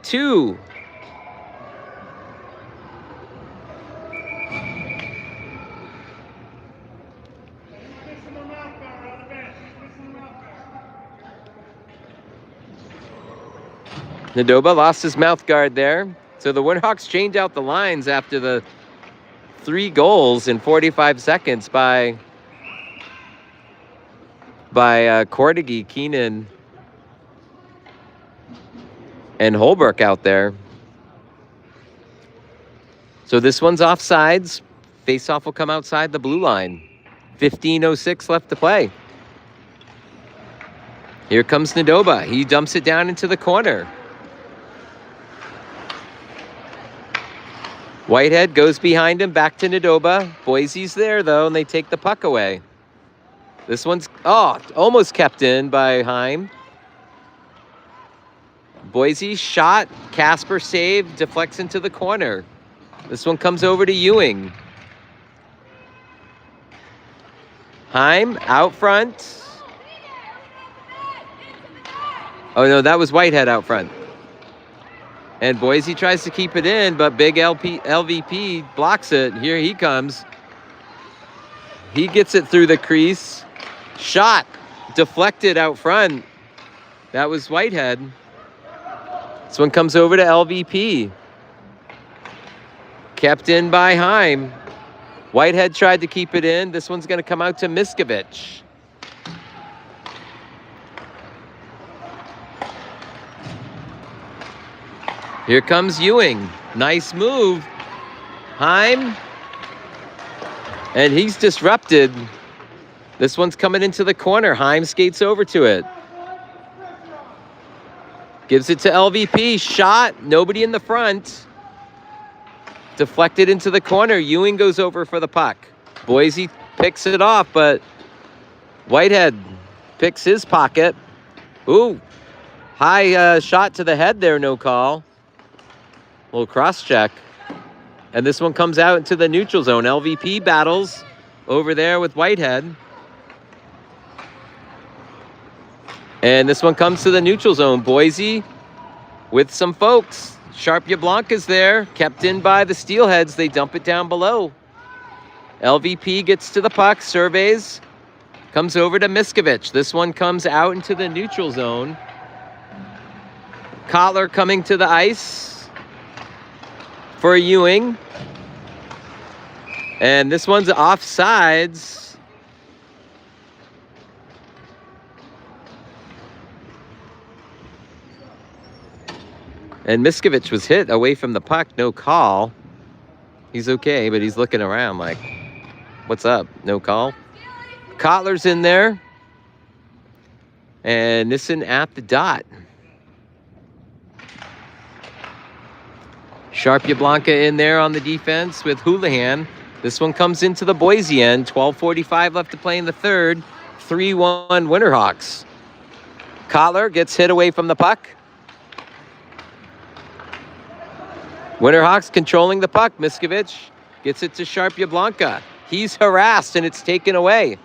2. Nadoba lost his mouth guard there. So the Winterhawks changed out the lines after the 3 goals in 45 seconds by Carnegie, Keenan, and Holbrook out there. So this one's offsides. Faceoff will come outside the blue line. 15:06 left to play. Here comes Nadoba. He dumps it down into the corner. Whitehead goes behind him, back to Nadoba. Boise's there, though, and they take the puck away. This one's, almost kept in by Heim. Boise shot, Casper saved, deflects into the corner. This one comes over to Ewing. Heim out front. Oh, no, that was Whitehead out front. And Boise tries to keep it in, but big LVP blocks it. Here he comes. He gets it through the crease. Shot. Deflected out front. That was Whitehead. This one comes over to LVP. Kept in by Heim. Whitehead tried to keep it in. This one's going to come out to Miskovich. Here comes Ewing. Nice move. Heim. And he's disrupted. This one's coming into the corner. Heim skates over to it. Gives it to LVP. Shot. Nobody in the front. Deflected into the corner. Ewing goes over for the puck. Boise picks it off, but Whitehead picks his pocket. Ooh. High shot to the head there. No call. Little cross check. And this one comes out into the neutral zone. LVP battles over there with Whitehead. And this one comes to the neutral zone. Boise with some folks. Sharp Yablonka's there, kept in by the Steelheads. They dump it down below. LVP gets to the puck, surveys, comes over to Miskovich. This one comes out into the neutral zone. Kotler coming to the ice for Ewing. And this one's offsides. And Miskovich was hit away from the puck, no call. He's okay, but he's looking around like, what's up? No call. Kotler's in there. And Nissen at the dot. Sharp Yablonka in there on the defense with Houlihan. This one comes into the Boise end. 12:45 left to play in the third. 3-1 Winterhawks. Kotler gets hit away from the puck. Winterhawks controlling the puck. Miskovich gets it to Sharp Yablonka. He's harassed and it's taken away.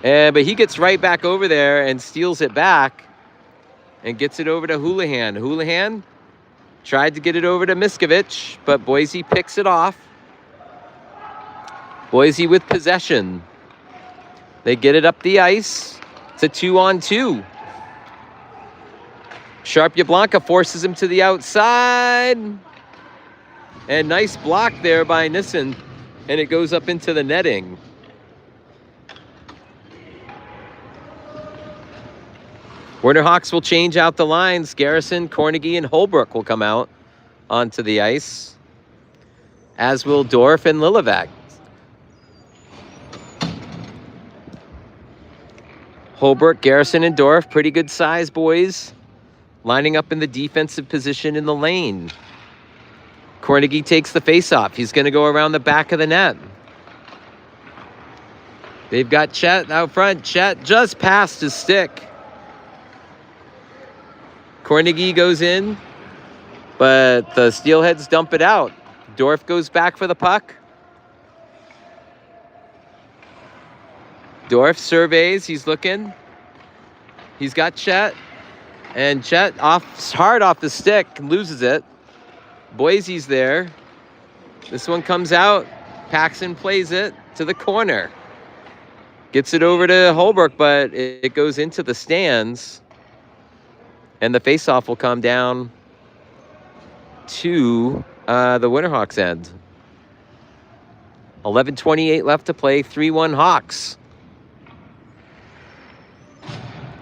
But he gets right back over there and steals it back and gets it over to Houlihan. Houlihan tried to get it over to Miskovich, but Boise picks it off. Boise with possession. They get it up the ice. It's a 2-on-2. Sharp Yablonka forces him to the outside. And nice block there by Nissen. And it goes up into the netting. Winterhawks will change out the lines. Garrison, Cornegie, and Holbrook will come out onto the ice, as will Dorf and Lillivec. Holbrook, Garrison, and Dorf, pretty good size boys, lining up in the defensive position in the lane. Cornegie takes the faceoff. He's going to go around the back of the net. They've got Chet out front. Chet just passed his stick. Cornegie goes in, but the Steelheads dump it out. Dorf goes back for the puck. Dorf surveys. He's looking. He's got Chet. And Chet hard off the stick, loses it. Boise's there. This one comes out. Paxson plays it to the corner. Gets it over to Holbrook, but it goes into the stands. And the faceoff will come down to the Winterhawks end. 11:28 left to play. 3-1 Hawks.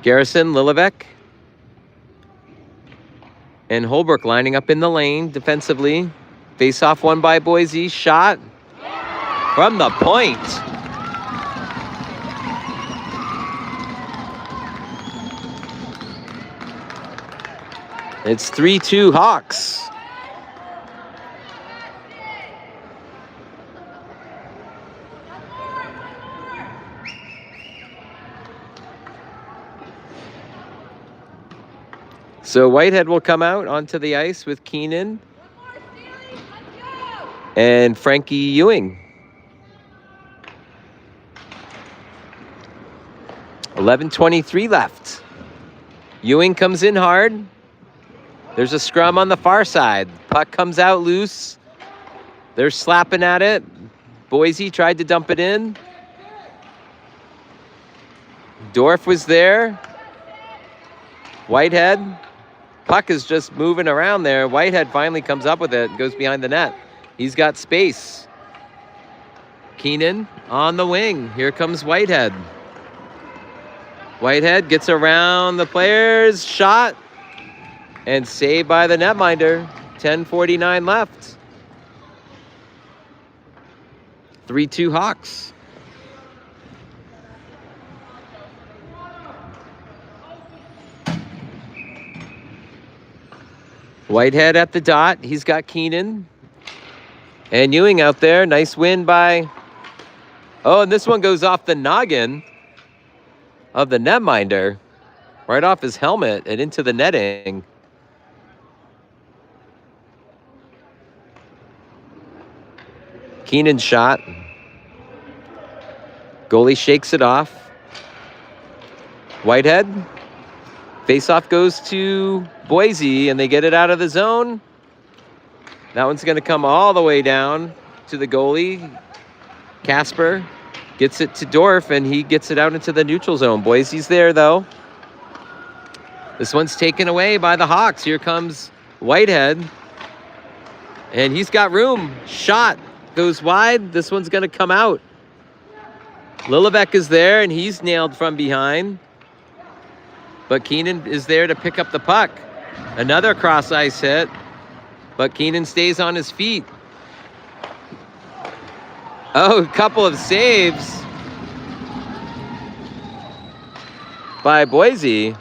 Garrison, Lillivec, and Holbrook lining up in the lane defensively. Face-off won by Boise. Shot from the point. It's 3-2 Hawks. So Whitehead will come out onto the ice with Keenan and Frankie Ewing. 11:23 left. Ewing comes in hard. There's a scrum on the far side. Puck comes out loose. They're slapping at it. Boise tried to dump it in. Dorf was there. Whitehead. Puck is just moving around there. Whitehead finally comes up with it and goes behind the net. He's got space. Keenan on the wing. Here comes Whitehead. Whitehead gets around the players. Shot. And saved by the netminder. 10:49 left. 3-2 Hawks. Whitehead at the dot. He's got Keenan. And Ewing out there. Nice win by... Oh, and this one goes off the noggin of the netminder. Right off his helmet and into the netting. Keenan shot. Goalie shakes it off. Whitehead Faceoff goes to Boise, and they get it out of the zone. That one's going to come all the way down to the goalie. Casper gets it to Dorf, and he gets it out into the neutral zone. Boise's there, though. This one's taken away by the Hawks. Here comes Whitehead. And he's got room. Shot goes wide. This one's going to come out. Lilivec is there, and he's nailed from behind. But Keenan is there to pick up the puck. Another cross-ice hit. But Keenan stays on his feet. Oh, a couple of saves by Boise.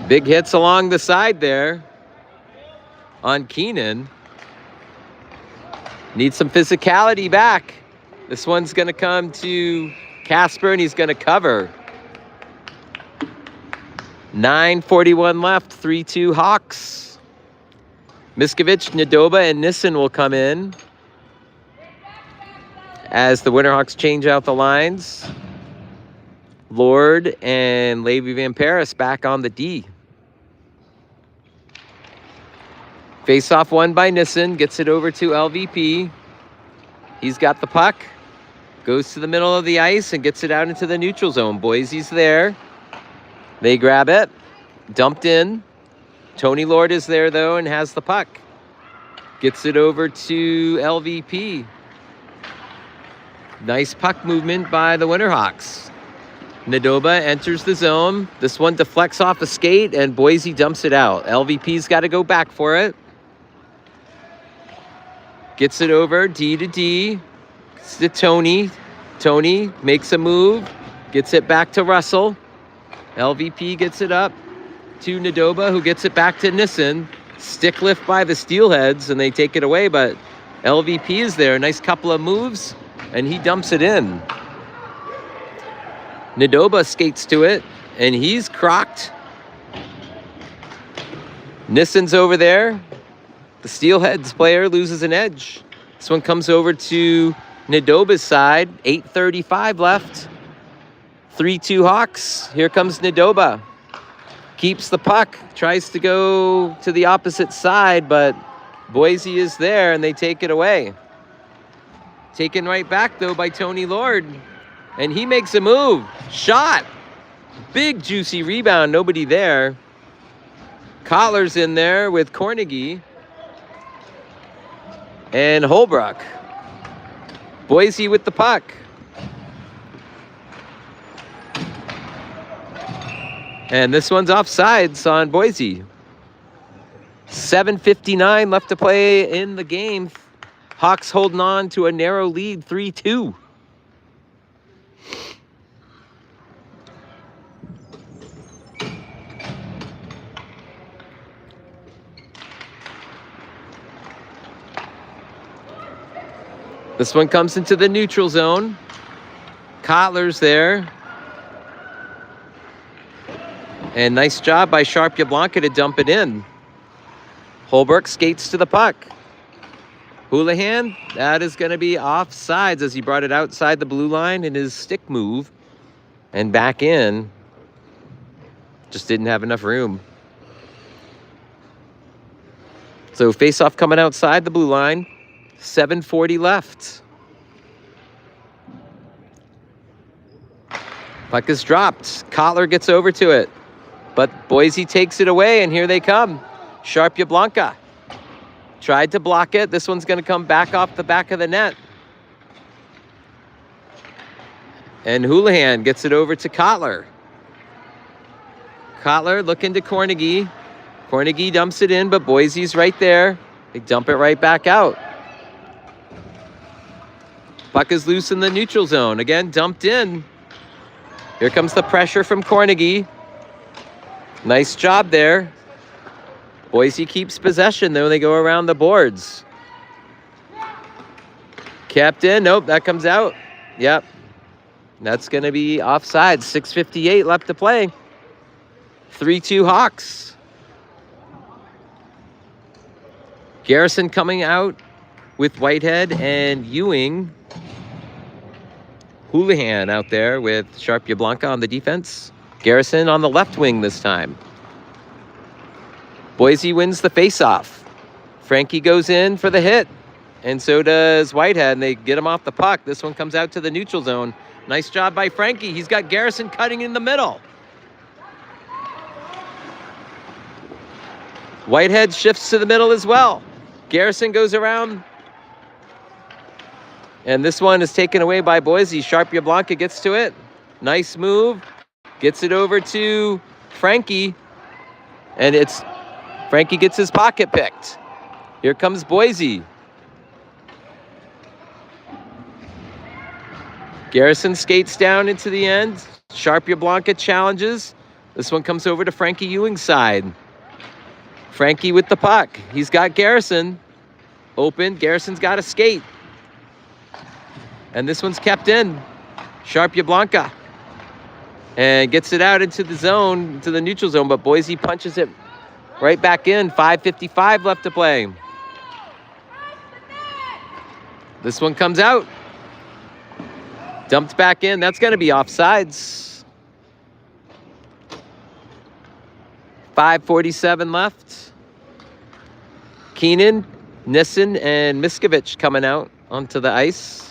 Big hits along the side there on Keenan. Needs some physicality back. This one's going to come to Casper, and he's going to cover. 9:41 left, 3-2 Hawks. Miskovich, Nadoba, and Nissen will come in as the Winterhawks change out the lines. Lord and Levi Van Paris back on the D. Face-off won by Nissen, gets it over to LVP. He's got the puck, goes to the middle of the ice and gets it out into the neutral zone. Boise's there. They grab it, dumped in. Tony Lord is there, though, and has the puck. Gets it over to LVP. Nice puck movement by the Winterhawks. Nadoba enters the zone. This one deflects off a skate, and Boise dumps it out. LVP's got to go back for it. Gets it over, D to D. It's to Tony. Tony makes a move. Gets it back to Russell. LVP gets it up to Nadoba, who gets it back to Nissen. Stick lift by the Steelheads, and they take it away, but LVP is there. Nice couple of moves, and he dumps it in. Nadoba skates to it, and he's crocked. Nissen's over there. The Steelheads player loses an edge. This one comes over to Nadoba's side. 8:35 left. 3-2 Hawks. Here comes Nadoba. Keeps the puck. Tries to go to the opposite side, but Boise is there, and they take it away. Taken right back, though, by Tony Lord. And he makes a move. Shot. Big, juicy rebound. Nobody there. Kotler's in there with Cornegie. And Holbrook. Boise with the puck. And this one's offsides on Boise. 7:59 left to play in the game. Hawks holding on to a narrow lead, 3-2. This one comes into the neutral zone. Kotler's there. And nice job by Sharp Yablonka to dump it in. Holbrook skates to the puck. Houlihan, that is going to be offsides as he brought it outside the blue line in his stick move. And back in. Just didn't have enough room. So face-off coming outside the blue line. 7:40 left. Puck is dropped. Kotler gets over to it. But Boise takes it away, and here they come. Sharp Yablonka. Tried to block it. This one's going to come back off the back of the net. And Houlihan gets it over to Kotler. Kotler looking to Cornegie. Cornegie dumps it in, but Boise's right there. They dump it right back out. Puck is loose in the neutral zone. Again, dumped in. Here comes the pressure from Cornegie. Nice job there. Boise keeps possession, though. They go around the boards. Kept in. Nope, that comes out. Yep. That's going to be offside. 6:58 left to play. 3-2 Hawks. Garrison coming out with Whitehead and Ewing. Houlihan out there with Sharp Yablonka on the defense. Garrison on the left wing this time. Boise wins the faceoff. Frankie goes in for the hit, and so does Whitehead, and they get him off the puck. This one comes out to the neutral zone. Nice job by Frankie. He's got Garrison cutting in the middle. Whitehead shifts to the middle as well. Garrison goes around. And this one is taken away by Boise. Sharp Yablonka gets to it. Nice move. Gets it over to Frankie. And Frankie gets his pocket picked. Here comes Boise. Garrison skates down into the end. Sharp Yablonka challenges. This one comes over to Frankie Ewing's side. Frankie with the puck. He's got Garrison open. Garrison's got a skate. And this one's kept in. Sharp Yablonka. And gets it out into the zone, into the neutral zone, but Boise punches it right back in. 5:55 left to play. This one comes out. Dumped back in. That's going to be offsides. 5:47 left. Keenan, Nissen, and Miskovich coming out onto the ice.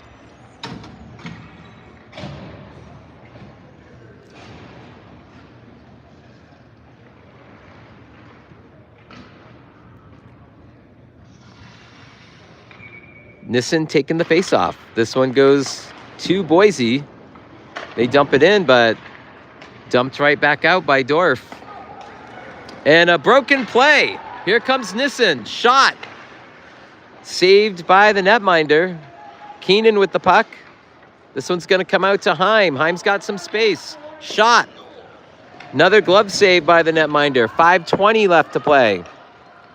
Nissen taking the faceoff. This one goes to Boise. They dump it in, but dumped right back out by Dorf. And a broken play. Here comes Nissen. Shot. Saved by the netminder. Keenan with the puck. This one's going to come out to Heim. Heim's got some space. Shot. Another glove save by the netminder. 5:20 left to play.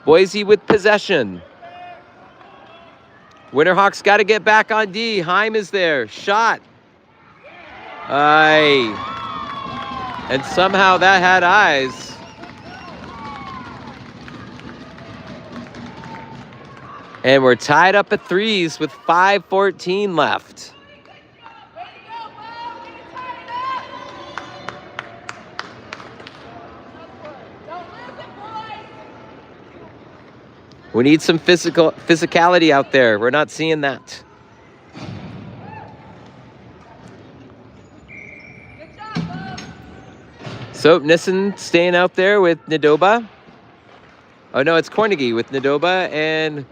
Boise with possession. Winterhawks got to get back on D. Heim is there. Shot. Aye. And somehow that had eyes. And we're tied up at threes with 5:14 left. We need some physicality out there. We're not seeing that. So Nissen staying out there with Nadoba. Oh no, it's Cornegie with Nadoba and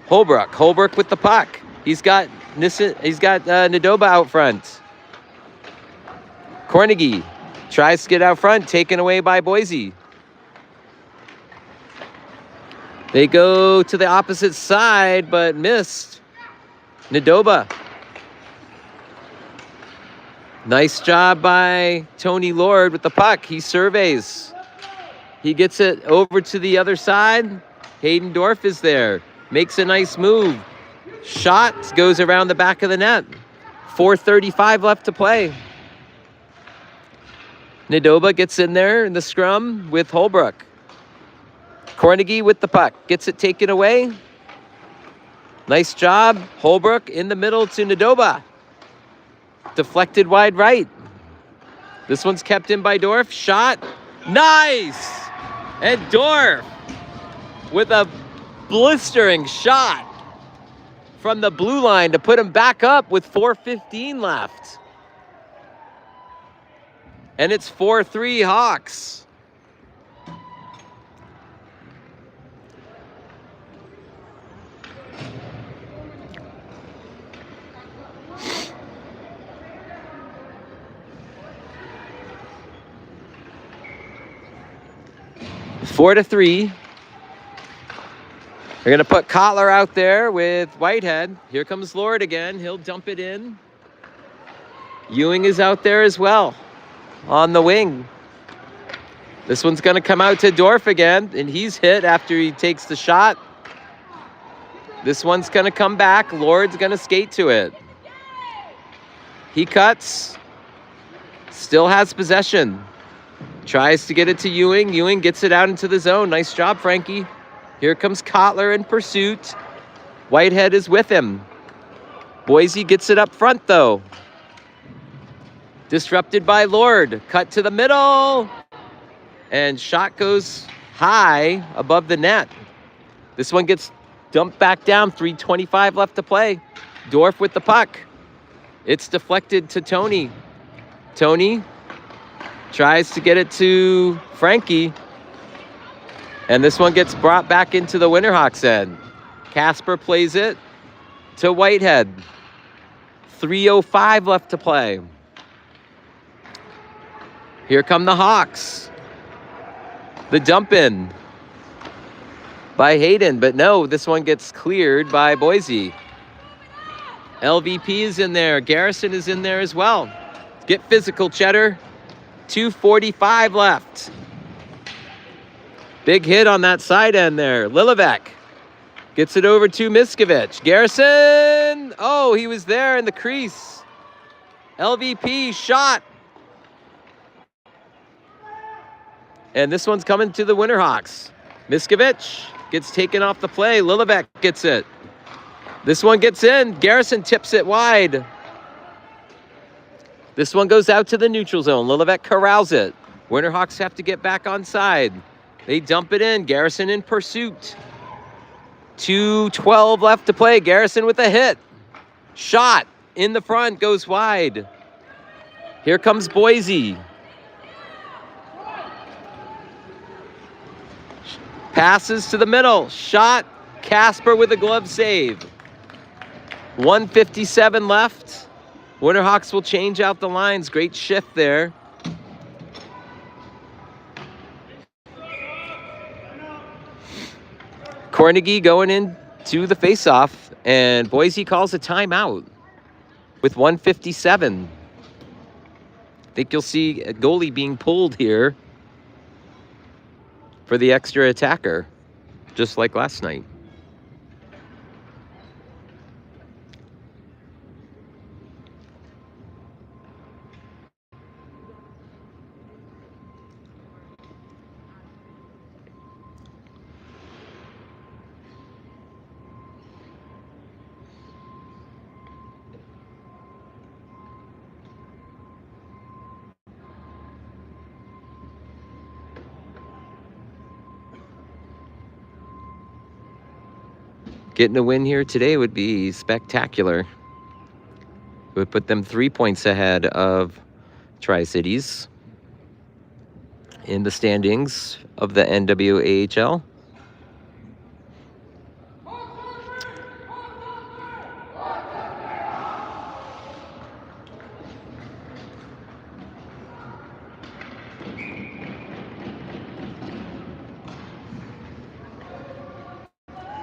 Holbrook. Holbrook with the puck. He's got Nissen. He's got Nadoba out front. Cornegie tries to get out front, taken away by Boise. They go to the opposite side, but missed. Nadoba. Nice job by Tony Lord with the puck. He surveys. He gets it over to the other side. Hayden Dorf is there. Makes a nice move. Shot goes around the back of the net. 4:35 left to play. Nadoba gets in there in the scrum with Holbrook. Cornegie with the puck. Gets it taken away. Nice job. Holbrook in the middle to Nadoba. Deflected wide right. This one's kept in by Dorf. Shot. Nice! And Dorf with a blistering shot from the blue line to put him back up with 4:15 left. And it's 4-3 Hawks. Four to 3. They're going to put Kotler out there with Whitehead. Here comes Lord again. He'll dump it in. Ewing is out there as well on the wing. This one's going to come out to Dorf again, and he's hit after he takes the shot. This one's going to come back. Lord's going to skate to it. He cuts. Still has possession. Tries to get it to Ewing. Ewing gets it out into the zone. Nice job, Frankie. Here comes Kotler in pursuit. Whitehead is with him. Boise gets it up front, though. Disrupted by Lord. Cut to the middle. And shot goes high above the net. This one gets dumped back down. 3:25 left to play. Dorf with the puck. It's deflected to Tony. Tony tries to get it to Frankie. And this one gets brought back into the Winterhawks end. Casper plays it to Whitehead. 3:05 left to play. Here come the Hawks. The dump in by Hayden, but no, this one gets cleared by Boise. LVP is in there. Garrison is in there as well. Get physical, Cheddar. 2:45 left. Big hit on that side end there. Lilivek gets it over to Miskovich. Garrison! Oh, he was there in the crease. LVP shot. And this one's coming to the Winterhawks. Miskovich gets taken off the play. Lilivek gets it. This one gets in. Garrison tips it wide. This one goes out to the neutral zone. Lilivek corrals it. Winterhawks have to get back on side. They dump it in. Garrison in pursuit. 2:12 left to play. Garrison with a hit. Shot in the front, goes wide. Here comes Boise. Passes to the middle. Shot. Casper with a glove save. 1:57 left. Winterhawks will change out the lines. Great shift there. Cornegie going into the faceoff, and Boise calls a timeout with 1:57. I think you'll see a goalie being pulled here for the extra attacker, just like last night. Getting a win here today would be spectacular. It would put them 3 points ahead of Tri-Cities in the standings of the NWAHL.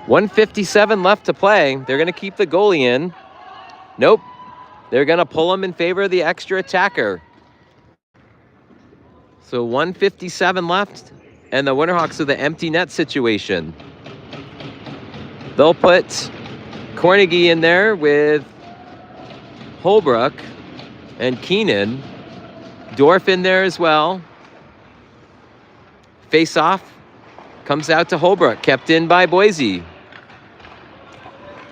.157 left to play. They're going to keep the goalie in. Nope. They're going to pull him in favor of the extra attacker. So 1:57 left, and the Winterhawks are the empty net situation. They'll put Cornegie in there with Holbrook and Keenan. Dorf in there as well. Face off comes out to Holbrook, kept in by Boise.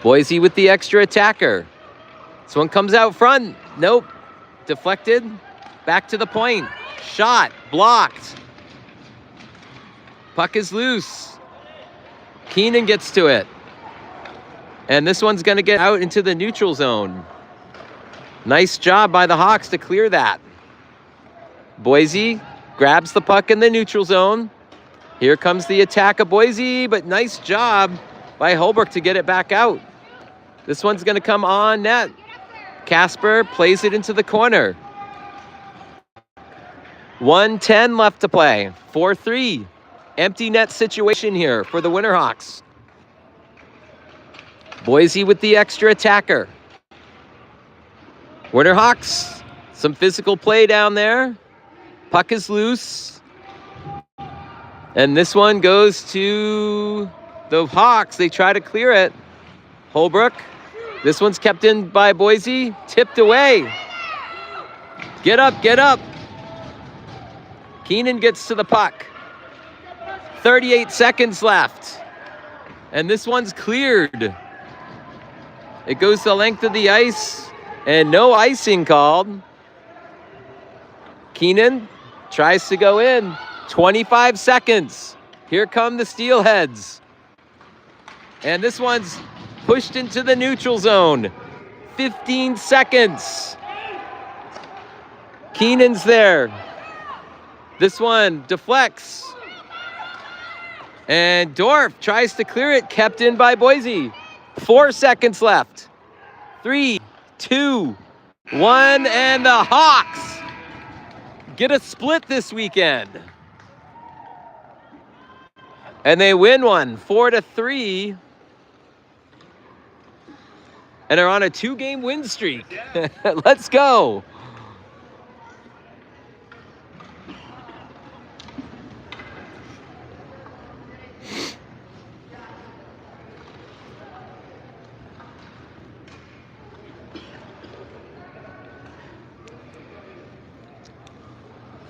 Boise with the extra attacker. This one comes out front. Nope. Deflected. Back to the point. Shot. Blocked. Puck is loose. Keenan gets to it. And this one's going to get out into the neutral zone. Nice job by the Hawks to clear that. Boise grabs the puck in the neutral zone. Here comes the attack of Boise, but nice job by Holbrook to get it back out. This one's going to come on net. Casper plays it into the corner. 1:10 left to play. 4-3. Empty net situation here for the Winterhawks. Boise with the extra attacker. Winterhawks, some physical play down there. Puck is loose. And this one goes to the Hawks. They try to clear it. Holbrook. This one's kept in by Boise. Tipped away. Get up, get up. Keenan gets to the puck. 38 seconds left. And this one's cleared. It goes the length of the ice. And no icing called. Keenan tries to go in. 25 seconds. Here come the Steelheads. And this one's pushed into the neutral zone. 15 seconds. Keenan's there. This one deflects. And Dorf tries to clear it, kept in by Boise. 4 seconds left. 3, 2, 1, and the Hawks get a split this weekend. And they win one, 4-3. And are on a 2-game win streak. Let's go.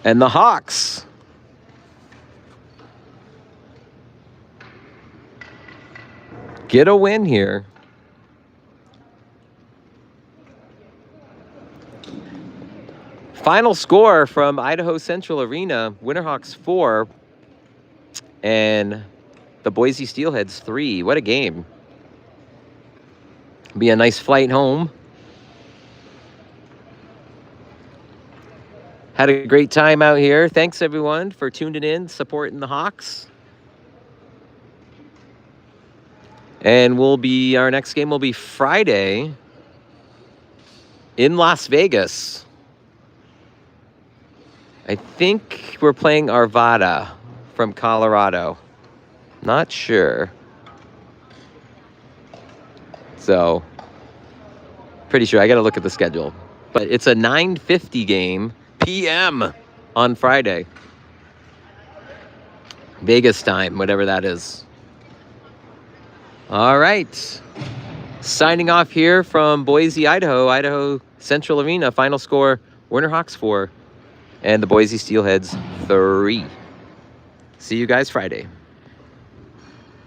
And the Hawks get a win here. Final score from Idaho Central Arena, Winterhawks 4 and the Boise Steelheads 3. What a game. Be a nice flight home. Had a great time out here. Thanks, everyone, for tuning in, supporting the Hawks. And our next game will be Friday in Las Vegas. I think we're playing Arvada from Colorado. Not sure. So, pretty sure. I got to look at the schedule. But it's a 9:50 game. PM on Friday. Vegas time, whatever that is. All right. Signing off here from Boise, Idaho, Idaho Central Arena. Final score, Winterhawks 4 and the Boise Steelheads 3. See you guys Friday.